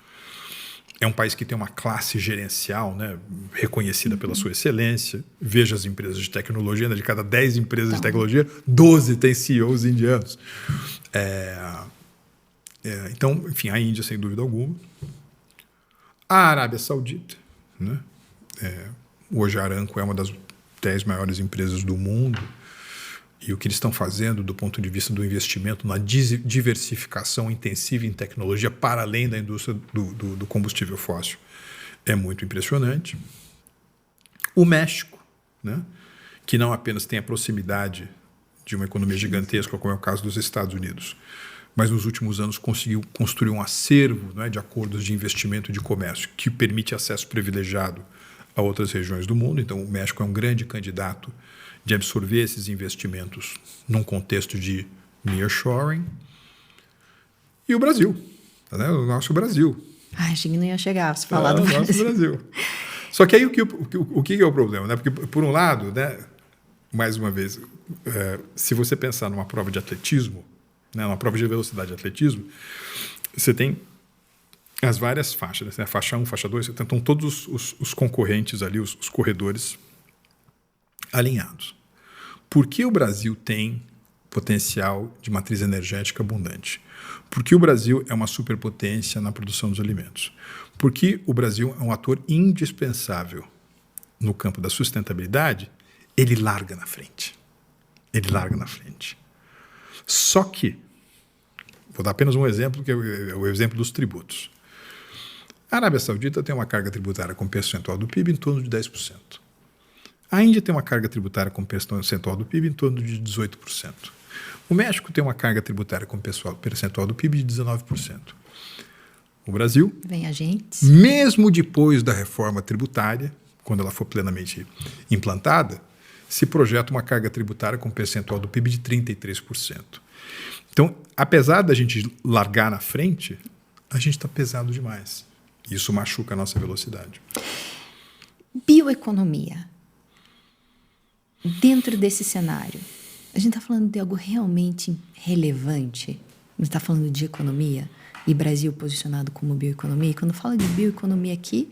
É um país que tem uma classe gerencial, né, reconhecida pela sua excelência. Veja as empresas de tecnologia, né, de cada 10 empresas de tecnologia, 12 têm CEOs indianos. Então, enfim, a Índia, sem dúvida alguma. A Arábia Saudita, né? Hoje a Aramco é uma das 10 maiores empresas do mundo, e o que eles estão fazendo do ponto de vista do investimento na diversificação intensiva em tecnologia para além da indústria do combustível fóssil é muito impressionante. O México, né? Que não apenas tem a proximidade de uma economia gigantesca, como é o caso dos Estados Unidos, mas nos últimos anos conseguiu construir um acervo, né, de acordos de investimento e de comércio que permite acesso privilegiado a outras regiões do mundo. Então, o México é um grande candidato de absorver esses investimentos num contexto de nearshoring. E o Brasil, né, o nosso Brasil. Achei que não ia chegar, você falar do nosso Brasil. Só que aí o que é o problema? Né? Porque, por um lado, né, mais uma vez, se você pensar numa prova de atletismo, né, uma prova de velocidade de atletismo, você tem as várias faixas, né? Faixa 1, faixa 2, estão todos os concorrentes ali, os corredores alinhados. Por que o Brasil tem potencial de matriz energética abundante? Porque o Brasil é uma superpotência na produção dos alimentos. Porque o Brasil é um ator indispensável no campo da sustentabilidade, ele larga na frente. Ele larga na frente. Só que, vou dar apenas um exemplo, que é o exemplo dos tributos. A Arábia Saudita tem uma carga tributária com percentual do PIB em torno de 10%. A Índia tem uma carga tributária com percentual do PIB em torno de 18%. O México tem uma carga tributária com percentual do PIB de 19%. O Brasil, vem a gente, mesmo depois da reforma tributária, quando ela for plenamente implantada, se projeta uma carga tributária com percentual do PIB de 33%. Então, apesar da gente largar na frente, a gente está pesado demais. Isso machuca a nossa velocidade. Bioeconomia. Dentro desse cenário, a gente está falando de algo realmente relevante? A gente está falando de economia e Brasil posicionado como bioeconomia. E quando falo de bioeconomia aqui,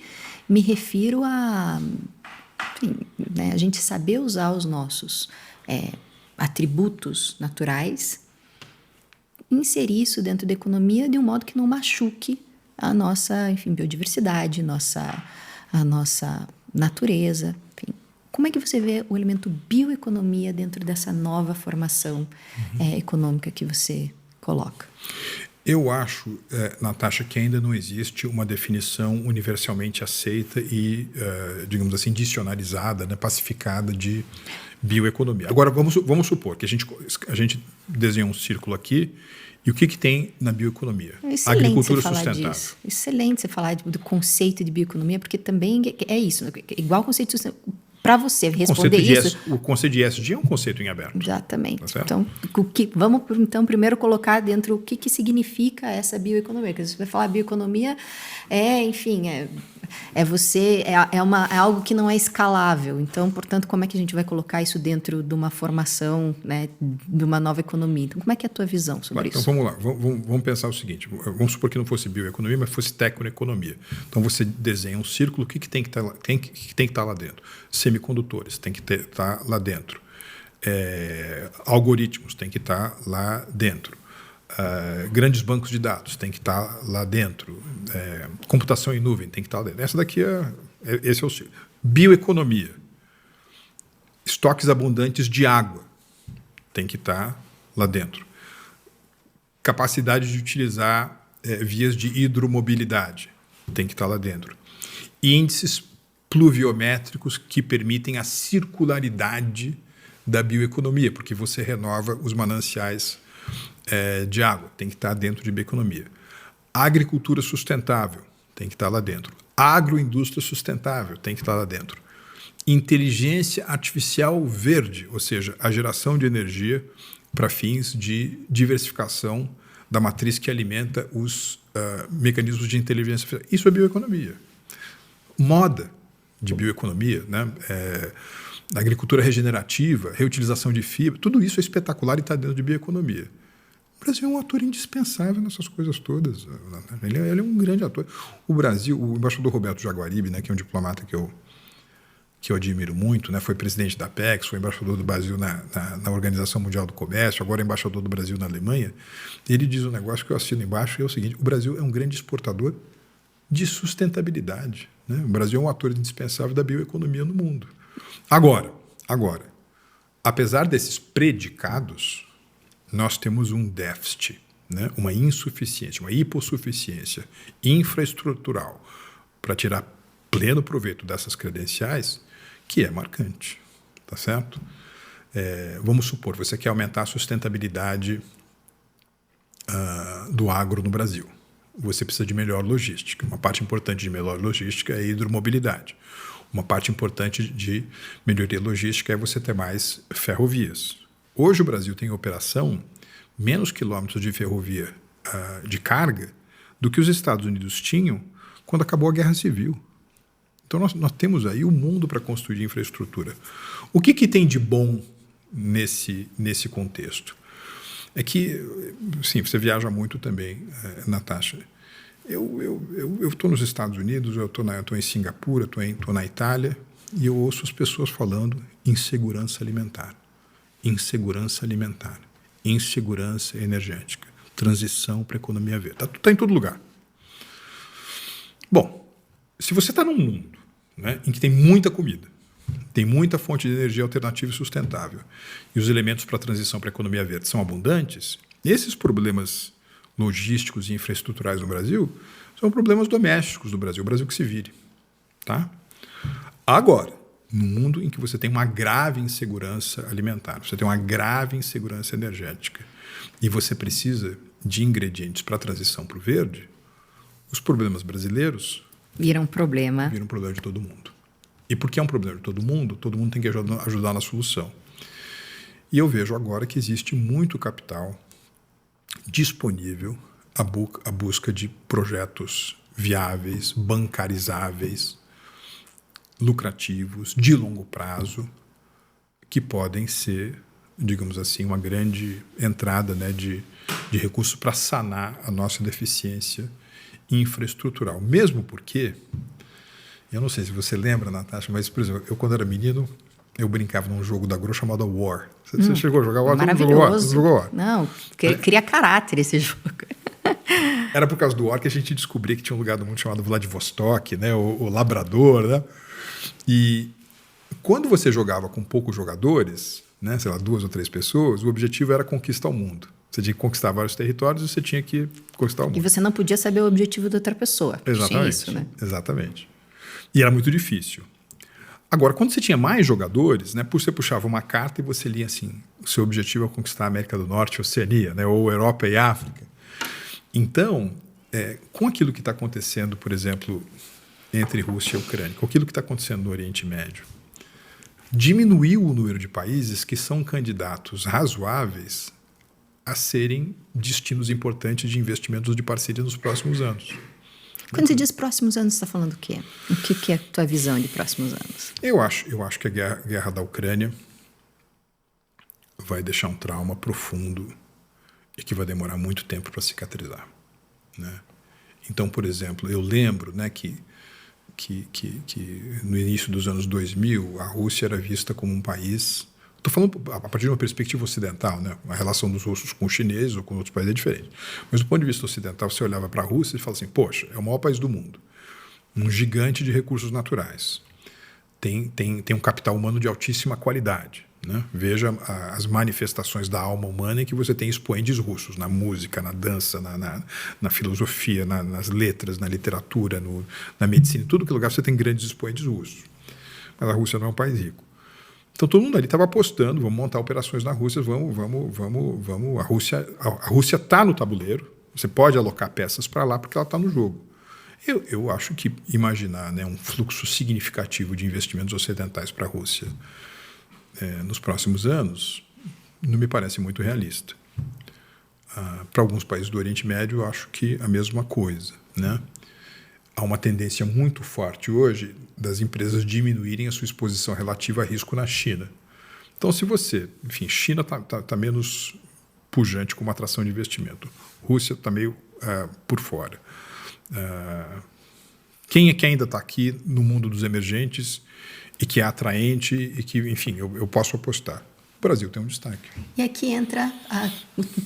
me refiro a, enfim, né, a gente saber usar os nossos atributos naturais, inserir isso dentro da economia de um modo que não machuque a nossa, enfim, biodiversidade, a nossa natureza. Enfim, como é que você vê o elemento bioeconomia dentro dessa nova formação econômica que você coloca? Eu acho, Natasha, que ainda não existe uma definição universalmente aceita e, digamos assim, dicionarizada, né, pacificada de bioeconomia. Agora, vamos supor que a gente desenha um círculo aqui e o que tem na bioeconomia? Excelente agricultura você falar sustentável. Disso. Excelente você falar do conceito de bioeconomia, porque também é isso, né? Igual o conceito de sustentabilidade. Para você responder isso... O conceito de ESG é um conceito em aberto. Exatamente. Tá, então, vamos então primeiro colocar dentro o que significa essa bioeconomia. Porque se você vai falar bioeconomia, enfim, é algo que não é escalável. Então, portanto, como é que a gente vai colocar isso dentro de uma formação, né, de uma nova economia? Então, como é que é a tua visão sobre isso? Então, vamos lá. Vamos pensar o seguinte. Vamos supor que não fosse bioeconomia, mas fosse tecnoeconomia. Então, você desenha um círculo, o que tem que estar lá dentro? Semicondutores, tem que estar lá dentro. Algoritmos, tem que estar lá dentro. Grandes bancos de dados, tem que estar lá dentro. Computação em nuvem, tem que estar lá dentro. Esse é o ciclo. Bioeconomia. Estoques abundantes de água, tem que estar lá dentro. Capacidade de utilizar vias de hidromobilidade, tem que estar lá dentro. Índices pluviométricos que permitem a circularidade da bioeconomia, porque você renova os mananciais de água, tem que estar dentro de bioeconomia. Agricultura sustentável, tem que estar lá dentro. Agroindústria sustentável, tem que estar lá dentro. Inteligência artificial verde, ou seja, a geração de energia para fins de diversificação da matriz que alimenta os mecanismos de inteligência artificial. Isso é bioeconomia. Moda, de bioeconomia, né? Agricultura regenerativa, reutilização de fibra, tudo isso é espetacular e está dentro de bioeconomia. O Brasil é um ator indispensável nessas coisas todas. Ele é um grande ator. O Brasil, o embaixador Roberto Jaguaribe, né, que é um diplomata que eu admiro muito, né, foi presidente da Apex, foi embaixador do Brasil na Organização Mundial do Comércio, agora é embaixador do Brasil na Alemanha. Ele diz um negócio que eu assino embaixo, que é o seguinte: o Brasil é um grande exportador de sustentabilidade, né? O Brasil é um ator indispensável da bioeconomia no mundo. Agora, apesar desses predicados, nós temos um déficit, né? Uma insuficiência, uma hipossuficiência infraestrutural para tirar pleno proveito dessas credenciais, que é marcante, tá certo? Vamos supor, você quer aumentar a sustentabilidade do agro no Brasil. Você precisa de melhor logística. Uma parte importante de melhor logística é a hidromobilidade. Uma parte importante de melhoria logística é você ter mais ferrovias. Hoje o Brasil tem em operação menos quilômetros de ferrovia de carga do que os Estados Unidos tinham quando acabou a Guerra Civil. Então nós temos aí o mundo para construir infraestrutura. O que tem de bom nesse contexto? É que, sim, você viaja muito também, Natasha. Eu estou nos Estados Unidos, eu estou em Singapura, estou na Itália, e eu ouço as pessoas falando em segurança alimentar, insegurança energética, transição para a economia verde. Está em todo lugar. Bom, se você está num mundo, né, em que tem muita comida, tem muita fonte de energia alternativa e sustentável, e os elementos para a transição para a economia verde são abundantes, esses problemas logísticos e infraestruturais no Brasil são problemas domésticos do Brasil, o Brasil que se vire. Tá? Agora, no mundo em que você tem uma grave insegurança alimentar, você tem uma grave insegurança energética, e você precisa de ingredientes para a transição para o verde, os problemas brasileiros viram um problema de todo mundo. E porque é um problema de todo mundo tem que ajudar na solução. E eu vejo agora que existe muito capital disponível à busca de projetos viáveis, bancarizáveis, lucrativos, de longo prazo, que podem ser, digamos assim, uma grande entrada, né, de recursos para sanar a nossa deficiência infraestrutural. Mesmo porque, eu não sei se você lembra, Natasha, mas, por exemplo, eu quando era menino, eu brincava num jogo da Gro chamado War. Você chegou a jogar War? Maravilhoso. Jogou War? Não, cria caráter esse jogo. Era por causa do War que a gente descobria que tinha um lugar do mundo chamado Vladivostok, né? O Labrador, né? E quando você jogava com poucos jogadores, né? Sei lá, 2 ou 3 pessoas, o objetivo era conquistar o mundo. Você tinha que conquistar vários territórios e você tinha que conquistar o mundo. E você não podia saber o objetivo da outra pessoa. Exatamente. Tinha isso, né? Exatamente. E era muito difícil. Agora, quando você tinha mais jogadores, né, você puxava uma carta e você lia assim, o seu objetivo é conquistar a América do Norte e Oceania, né, ou Europa e África. Então, com aquilo que está acontecendo, por exemplo, entre Rússia e Ucrânia, com aquilo que está acontecendo no Oriente Médio, diminuiu o número de países que são candidatos razoáveis a serem destinos importantes de investimentos de parceria nos próximos anos. Quando você diz próximos anos, você está falando o quê? O que é a tua visão de próximos anos? Eu acho que a guerra da Ucrânia vai deixar um trauma profundo e que vai demorar muito tempo para cicatrizar, né? Então, por exemplo, eu lembro, né, que no início dos anos 2000 a Rússia era vista como um país... Estou falando a partir de uma perspectiva ocidental, né? A relação dos russos com os chineses ou com outros países é diferente. Mas do ponto de vista ocidental, você olhava para a Rússia e falava assim, poxa, é o maior país do mundo, um gigante de recursos naturais, tem um capital humano de altíssima qualidade, né? Veja as manifestações da alma humana em que você tem expoentes russos, na música, na dança, na filosofia, nas letras, na literatura, na medicina, em tudo que lugar você tem grandes expoentes russos. Mas a Rússia não é um país rico. Então todo mundo ali estava apostando, vamos montar operações na Rússia, vamos. A Rússia está no tabuleiro, você pode alocar peças para lá porque ela está no jogo. Eu acho que imaginar, né, um fluxo significativo de investimentos ocidentais para a Rússia nos próximos anos não me parece muito realista. Para alguns países do Oriente Médio, eu acho que a mesma coisa, né? há uma tendência muito forte hoje das empresas diminuírem a sua exposição relativa a risco na China. Então, se você... Enfim, China está menos pujante como atração de investimento. Rússia está meio por fora. Quem é que ainda está aqui no mundo dos emergentes e que é atraente e que, enfim, eu posso apostar? O Brasil tem um destaque. E aqui entra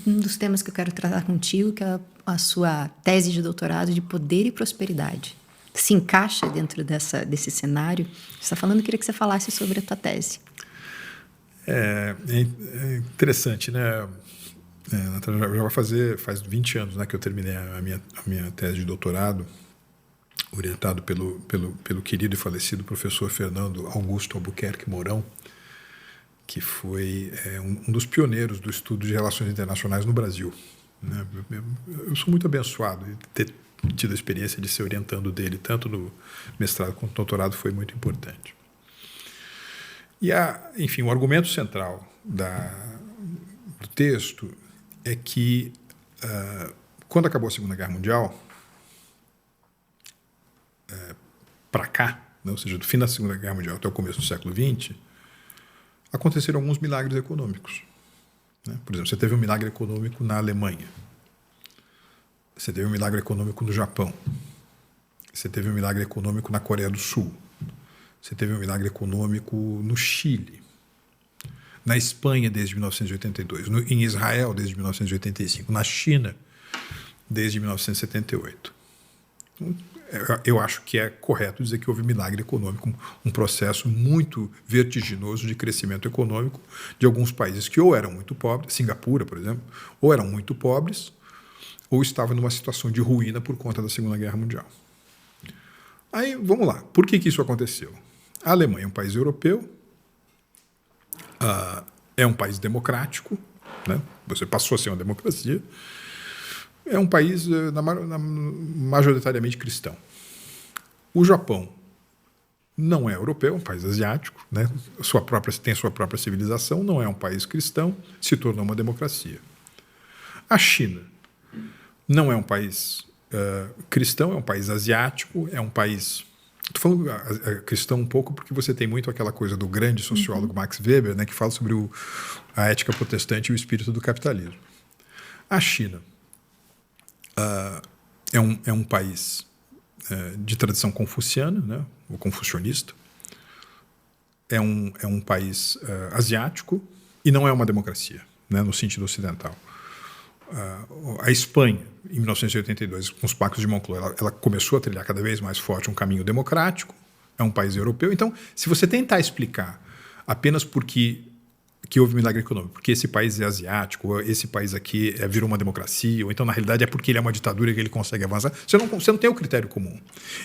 um dos temas que eu quero tratar contigo, que é a sua tese de doutorado de poder e prosperidade. Se encaixa dentro desse cenário? Você está falando, eu queria que você falasse sobre a tua tese. É interessante, né? Faz 20 anos, né, que eu terminei a minha tese de doutorado, orientado pelo querido e falecido professor Fernando Augusto Albuquerque Mourão, que foi um dos pioneiros do estudo de relações internacionais no Brasil. Né? Eu sou muito abençoado de ter tido a experiência de ser orientando dele, tanto no mestrado quanto no doutorado, foi muito importante. E, enfim, o argumento central do texto é que, quando acabou a Segunda Guerra Mundial, para cá, né, ou seja, do fim da Segunda Guerra Mundial até o começo do século XX, aconteceram alguns milagres econômicos. Né? Por exemplo, você teve um milagre econômico na Alemanha. Você teve um milagre econômico no Japão. Você teve um milagre econômico na Coreia do Sul. Você teve um milagre econômico no Chile. Na Espanha, desde 1982. Em Israel, desde 1985. Na China, desde 1978. Então, eu acho que é correto dizer que houve milagre econômico, um processo muito vertiginoso de crescimento econômico de alguns países que ou eram muito pobres, Singapura, por exemplo, ou eram muito pobres, ou estavam numa situação de ruína por conta da Segunda Guerra Mundial. Aí, vamos lá. Por que isso aconteceu? A Alemanha é um país europeu, é um país democrático, né? Você passou a ser uma democracia, é um país majoritariamente cristão. O Japão não é europeu, é um país asiático, né? Tem sua própria civilização, não é um país cristão, se tornou uma democracia. A China não é um país cristão, é um país asiático, é um país... Estou falando cristão um pouco porque você tem muito aquela coisa do grande sociólogo Max Weber, né, que fala sobre a ética protestante e o espírito do capitalismo. A China é um país de tradição confuciana, né, ou confucionista. É um país asiático e não é uma democracia, né, no sentido ocidental. A Espanha, em 1982, com os pactos de Moncloa, ela começou a trilhar cada vez mais forte um caminho democrático, é um país europeu. Então, se você tentar explicar apenas porque que houve milagre econômico, porque esse país é asiático, ou esse país aqui virou uma democracia, ou então, na realidade, é porque ele é uma ditadura e que ele consegue avançar, você não tem o critério comum.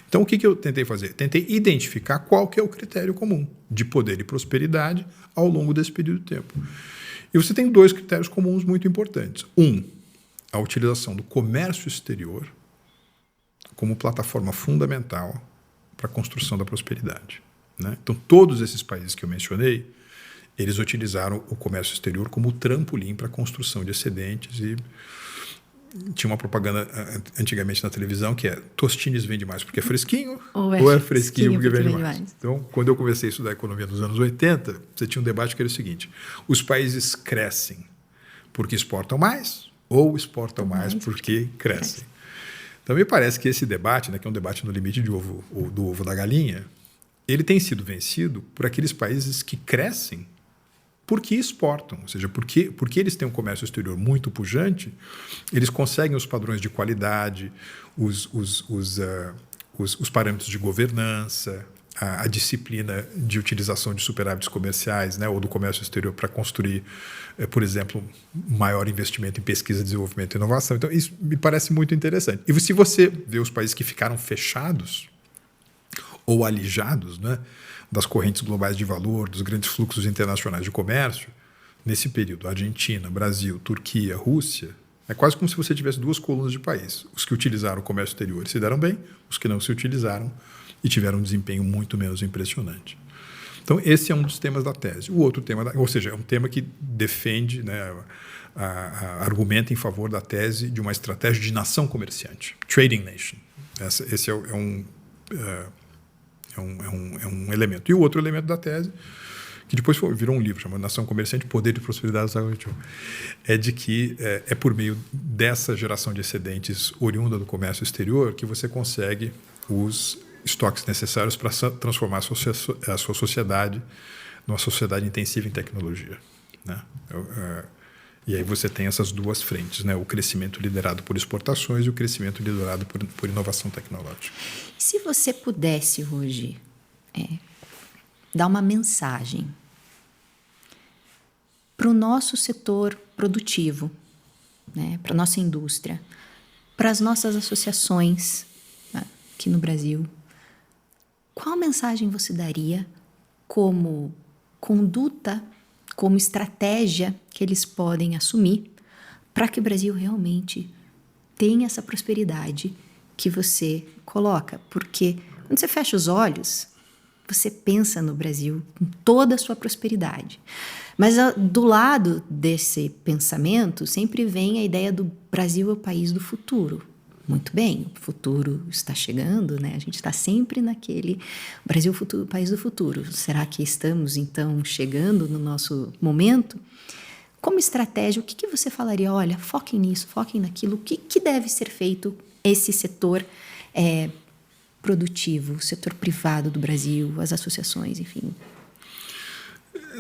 Então, o que eu tentei fazer? Tentei identificar qual que é o critério comum de poder e prosperidade ao longo desse período de tempo. E você tem dois critérios comuns muito importantes. A utilização do comércio exterior como plataforma fundamental para a construção da prosperidade. Né? Então, todos esses países que eu mencionei, eles utilizaram o comércio exterior como trampolim para a construção de excedentes e tinha uma propaganda antigamente na televisão que é Tostines vende mais porque é fresquinho ou é fresquinho porque vende mais. Então, quando eu comecei a estudar economia nos anos 80, você tinha um debate que era o seguinte: os países crescem porque exportam mais ou exportam mais porque crescem? Então, me parece que esse debate, né, que é um debate no limite do ovo da galinha, ele tem sido vencido por aqueles países que crescem porque exportam, ou seja, porque eles têm um comércio exterior muito pujante, eles conseguem os padrões de qualidade, os parâmetros de governança, a disciplina de utilização de superávites comerciais, né, ou do comércio exterior para construir, por exemplo, maior investimento em pesquisa, desenvolvimento e inovação. Então, isso me parece muito interessante. E se você vê os países que ficaram fechados ou alijados, né, das correntes globais de valor, dos grandes fluxos internacionais de comércio, nesse período, Argentina, Brasil, Turquia, Rússia, é quase como se você tivesse duas colunas de país. Os que utilizaram o comércio exterior se deram bem, os que não se utilizaram e tiveram um desempenho muito menos impressionante. Então, esse é um dos temas da tese. O outro tema, ou seja, é um tema que defende, né, argumenta em favor da tese de uma estratégia de nação comerciante, trading nation. Esse é um elemento. E o outro elemento da tese, que depois virou um livro chamado Nação Comerciante, Poder e Prosperidade, é de que é por meio dessa geração de excedentes oriunda do comércio exterior que você consegue os estoques necessários para transformar a sua sociedade numa sociedade intensiva em tecnologia, né? E aí você tem essas duas frentes, né? O crescimento liderado por exportações e o crescimento liderado por inovação tecnológica. Se você pudesse hoje dar uma mensagem para o nosso setor produtivo, né? Para a nossa indústria, para as nossas associações, né? Aqui no Brasil, qual mensagem você daria como conduta, como estratégia que eles podem assumir para que o Brasil realmente tenha essa prosperidade que você coloca? Porque quando você fecha os olhos, você pensa no Brasil com toda a sua prosperidade. Mas do lado desse pensamento sempre vem a ideia do Brasil é o país do futuro. Muito bem, o futuro está chegando, né? A gente está sempre naquele Brasil, futuro, país do futuro. Será que estamos, então, chegando no nosso momento? Como estratégia, o que você falaria? Olha, foquem nisso, foquem naquilo. O que deve ser feito esse setor produtivo, o setor privado do Brasil, as associações, enfim?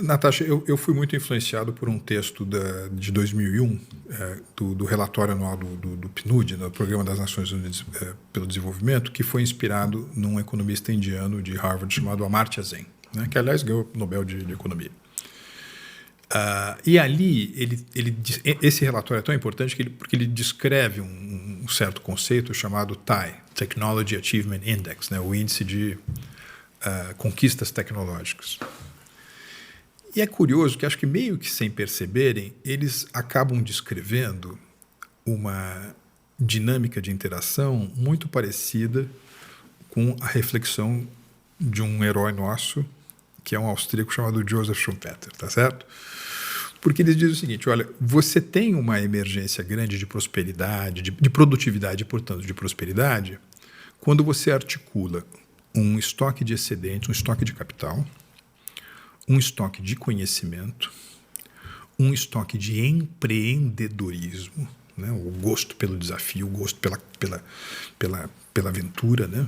Natasha, eu fui muito influenciado por um texto de 2001, do relatório anual do PNUD, do Programa das Nações Unidas pelo Desenvolvimento, que foi inspirado num economista indiano de Harvard chamado Amartya Sen, né, que, aliás, ganhou o Nobel de Economia. E ali, esse relatório é tão importante porque ele descreve um certo conceito chamado TAI, Technology Achievement Index, né, o índice de conquistas tecnológicas. E é curioso que, acho que meio que sem perceberem, eles acabam descrevendo uma dinâmica de interação muito parecida com a reflexão de um herói nosso, que é um austríaco chamado Joseph Schumpeter, tá certo? Porque eles dizem o seguinte: olha, você tem uma emergência grande de prosperidade, de produtividade e, portanto, de prosperidade, quando você articula um estoque de excedentes, um estoque de capital, um estoque de conhecimento, um estoque de empreendedorismo, né? O gosto pelo desafio, o gosto pela aventura, né?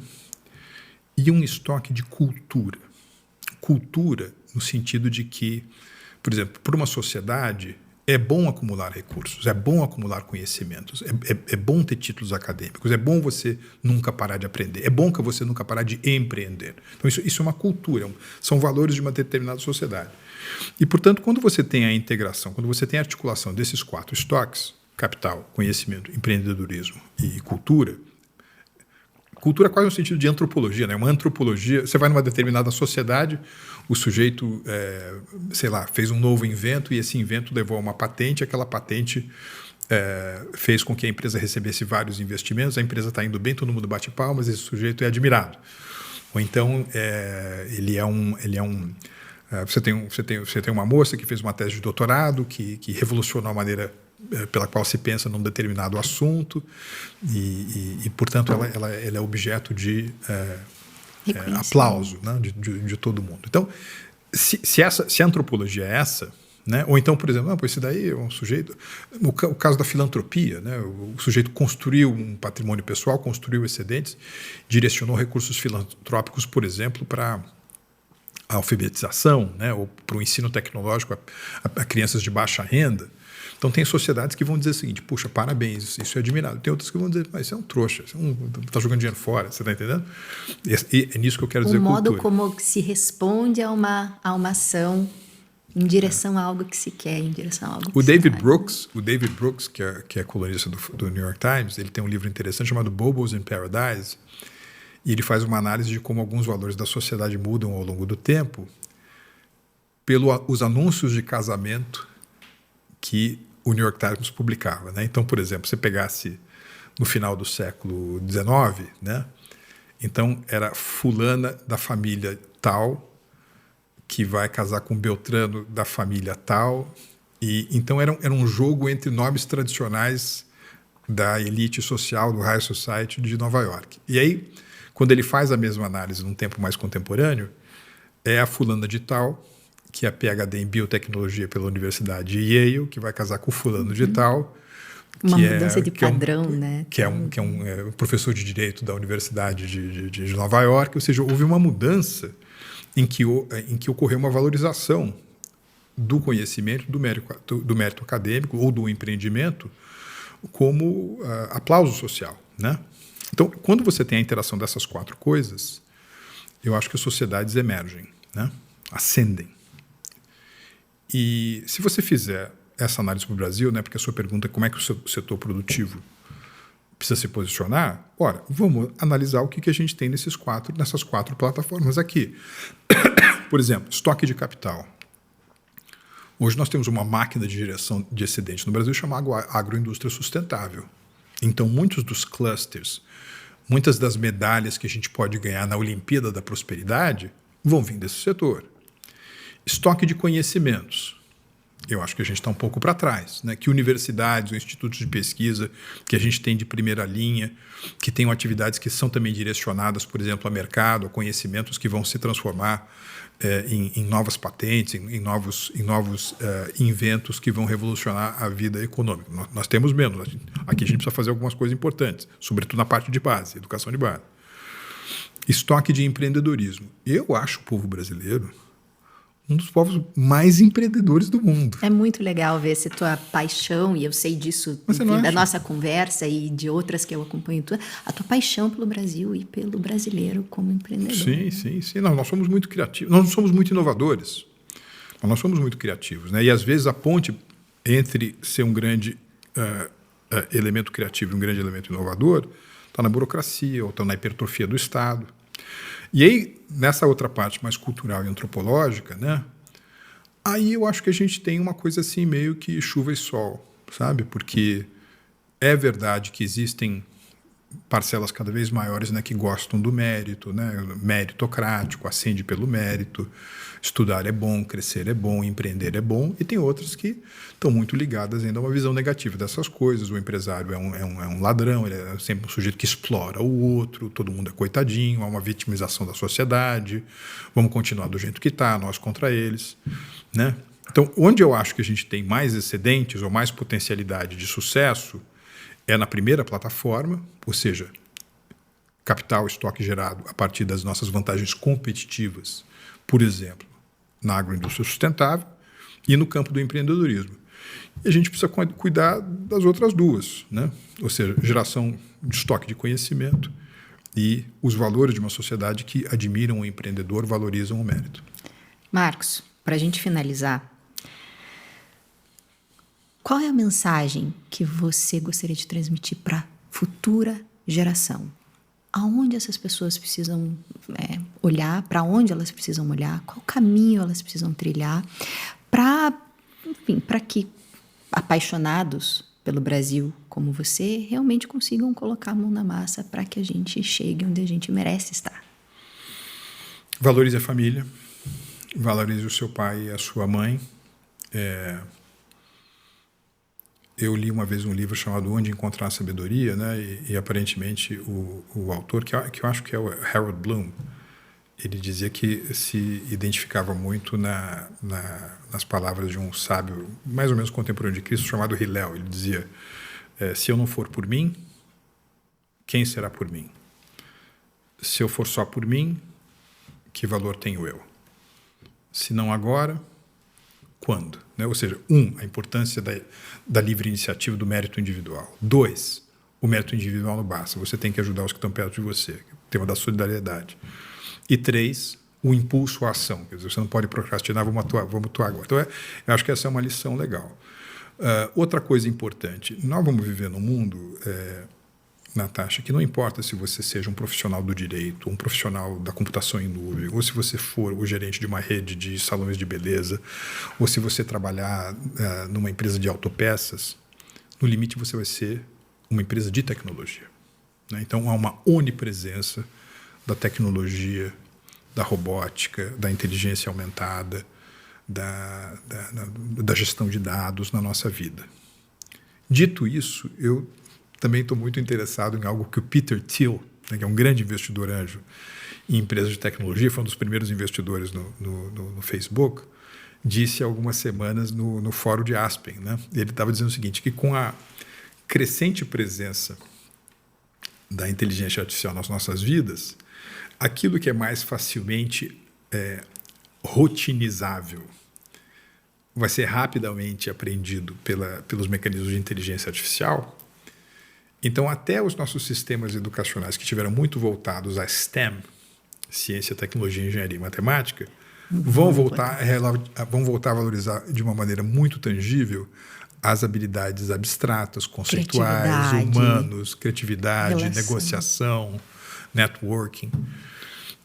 E um estoque de cultura. Cultura no sentido de que, por exemplo, para uma sociedade é bom acumular recursos, é bom acumular conhecimentos, é bom ter títulos acadêmicos, é bom você nunca parar de aprender, é bom que você nunca parar de empreender. Então isso é uma cultura, são valores de uma determinada sociedade. E, portanto, quando você tem a integração, quando você tem a articulação desses 4 estoques, capital, conhecimento, empreendedorismo e cultura quase no sentido de antropologia, né? Uma antropologia, você vai numa determinada sociedade, o sujeito, fez um novo invento e esse invento levou a uma patente, aquela patente fez com que a empresa recebesse vários investimentos, a empresa está indo bem, todo mundo bate palmas, esse sujeito é admirado. Ou então, você tem uma moça que fez uma tese de doutorado que revolucionou a maneira pela qual se pensa num determinado assunto e portanto, ela é objeto de aplauso, né, de todo mundo. Então, se a antropologia é essa, né, ou então, por exemplo, esse daí é um sujeito... O caso da filantropia, né, o sujeito construiu um patrimônio pessoal, construiu excedentes, direcionou recursos filantrópicos, por exemplo, para a alfabetização, né, ou para o ensino tecnológico a crianças de baixa renda. Então, tem sociedades que vão dizer o seguinte: puxa, parabéns, isso é admirável. Tem outras que vão dizer: mas isso é um trouxa, você está jogando dinheiro fora, você está entendendo? E é nisso que eu quero dizer cultura. O modo como se responde a uma ação em direção a algo que se quer, em direção a algo que o David Brooks, que é colunista do New York Times, ele tem um livro interessante chamado Bobos in Paradise, e ele faz uma análise de como alguns valores da sociedade mudam ao longo do tempo pelos anúncios de casamento que o New York Times publicava, né? Então, por exemplo, se pegasse no final do século XIX, né? Então era fulana da família tal que vai casar com Beltrano da família tal, e então era um jogo entre nomes tradicionais da elite social, do High Society de Nova York. E aí, quando ele faz a mesma análise num tempo mais contemporâneo, é a fulana de tal, que é PhD em biotecnologia pela Universidade de Yale, que vai casar com o fulano de tal. Uma mudança de padrão, né? Que é um professor de direito da Universidade de Nova York. Ou seja, houve uma mudança em que ocorreu uma valorização do conhecimento, do mérito acadêmico ou do empreendimento como aplauso social, né? Então, quando você tem a interação dessas quatro coisas, eu acho que as sociedades emergem, né? Ascendem. E se você fizer essa análise para o Brasil, né, porque a sua pergunta é como é que o setor produtivo precisa se posicionar, ora, vamos analisar o que a gente tem nessas quatro plataformas aqui. Por exemplo, estoque de capital. Hoje nós temos uma máquina de geração de excedente no Brasil chamada agroindústria sustentável. Então, muitos dos clusters, muitas das medalhas que a gente pode ganhar na Olimpíada da Prosperidade vão vir desse setor. Estoque de conhecimentos. Eu acho que a gente está um pouco para trás, né? Que universidades ou institutos de pesquisa que a gente tem de primeira linha, que tenham atividades que são também direcionadas, por exemplo, a mercado, a conhecimentos que vão se transformar em novas patentes, em novos inventos que vão revolucionar a vida econômica. Nós temos menos. Aqui a gente precisa fazer algumas coisas importantes, sobretudo na parte de base, educação de base. Estoque de empreendedorismo. Eu acho o povo brasileiro um dos povos mais empreendedores do mundo. É muito legal ver essa tua paixão, e eu sei disso da nossa conversa e de outras que eu acompanho, a tua paixão pelo Brasil e pelo brasileiro como empreendedor. Sim. Não, nós somos muito criativos, nós não somos muito inovadores, mas nós somos muito criativos, né? E às vezes a ponte entre ser um grande elemento criativo e um grande elemento inovador está na burocracia ou está na hipertrofia do Estado. E aí, nessa outra parte mais cultural e antropológica, né, aí eu acho que a gente tem uma coisa assim meio que chuva e sol, sabe? Porque é verdade que existem parcelas cada vez maiores, né, que gostam do mérito, né, meritocrático, ascende pelo mérito, estudar é bom, crescer é bom, empreender é bom, e tem outras que estão muito ligadas ainda a uma visão negativa dessas coisas. O empresário é um ladrão, ele é sempre um sujeito que explora o outro, todo mundo é coitadinho, há uma vitimização da sociedade, vamos continuar do jeito que está, nós contra eles, né? Então, onde eu acho que a gente tem mais excedentes ou mais potencialidade de sucesso é na primeira plataforma, ou seja, capital, estoque gerado a partir das nossas vantagens competitivas, por exemplo, na agroindústria sustentável e no campo do empreendedorismo. E a gente precisa cuidar das outras duas, né? Ou seja, geração de estoque de conhecimento e os valores de uma sociedade que admiram o empreendedor, valorizam o mérito. Marcos, para a gente finalizar, qual é a mensagem que você gostaria de transmitir para a futura geração? Aonde essas pessoas precisam olhar, para onde elas precisam olhar, qual caminho elas precisam trilhar para que apaixonados pelo Brasil como você realmente consigam colocar a mão na massa para que a gente chegue onde a gente merece estar? Valorize a família, valorize o seu pai e a sua mãe. Eu li uma vez um livro chamado Onde Encontrar a Sabedoria, né? E aparentemente o autor, que eu acho que é o Harold Bloom, ele dizia que se identificava muito nas palavras de um sábio mais ou menos contemporâneo de Cristo chamado Hillel. Ele dizia, se eu não for por mim, quem será por mim? Se eu for só por mim, que valor tenho eu? Se não agora, quando? Né? Ou seja, a importância da livre iniciativa, do mérito individual. 2, o mérito individual não basta. Você tem que ajudar os que estão perto de você. O tema da solidariedade. E 3, o impulso à ação. Quer dizer, você não pode procrastinar, vamos atuar agora. Então, eu acho que essa é uma lição legal. Outra coisa importante, nós vamos viver num mundo, Natasha, que não importa se você seja um profissional do direito, um profissional da computação em nuvem, ou se você for o gerente de uma rede de salões de beleza, ou se você trabalhar numa empresa de autopeças, no limite você vai ser uma empresa de tecnologia, né? Então, há uma onipresença da tecnologia, da robótica, da inteligência aumentada, da gestão de dados na nossa vida. Dito isso, eu também estou muito interessado em algo que o Peter Thiel, né, que é um grande investidor anjo em empresas de tecnologia, foi um dos primeiros investidores no Facebook, disse há algumas semanas no fórum de Aspen. Né? Ele estava dizendo o seguinte, que com a crescente presença da inteligência artificial nas nossas vidas, aquilo que é mais facilmente rotinizável vai ser rapidamente aprendido pelos mecanismos de inteligência artificial. Então, até os nossos sistemas educacionais que estiveram muito voltados a STEM, ciência, tecnologia, engenharia e matemática, vão voltar a valorizar de uma maneira muito tangível as habilidades abstratas, conceituais, humanos, criatividade, negociação, networking.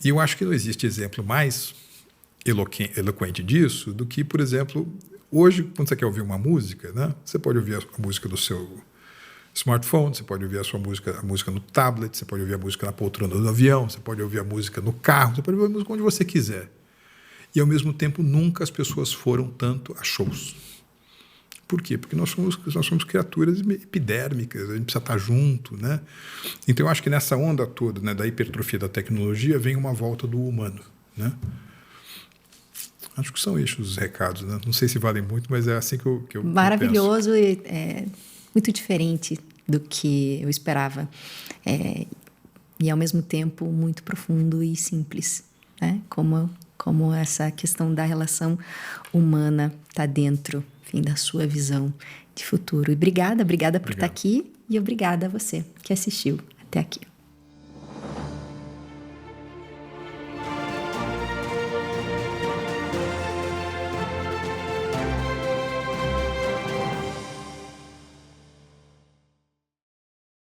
E eu acho que não existe exemplo mais eloquente disso do que, por exemplo, hoje, quando você quer ouvir uma música, né, você pode ouvir a música do seu smartphone, você pode ouvir a música no tablet, você pode ouvir a música na poltrona do avião, você pode ouvir a música no carro, você pode ouvir a música onde você quiser. E, ao mesmo tempo, nunca as pessoas foram tanto a shows. Por quê? Porque nós somos criaturas epidérmicas, a gente precisa estar junto, né? Então, eu acho que nessa onda toda, né, da hipertrofia da tecnologia vem uma volta do humano, né? Acho que são estes os recados, né? Não sei se valem muito, mas é assim que eu Maravilhoso e muito diferente do que eu esperava. E, ao mesmo tempo, muito profundo e simples, né? Como essa questão da relação humana está dentro, enfim, da sua visão de futuro. E obrigada por estar aqui e obrigada a você que assistiu até aqui.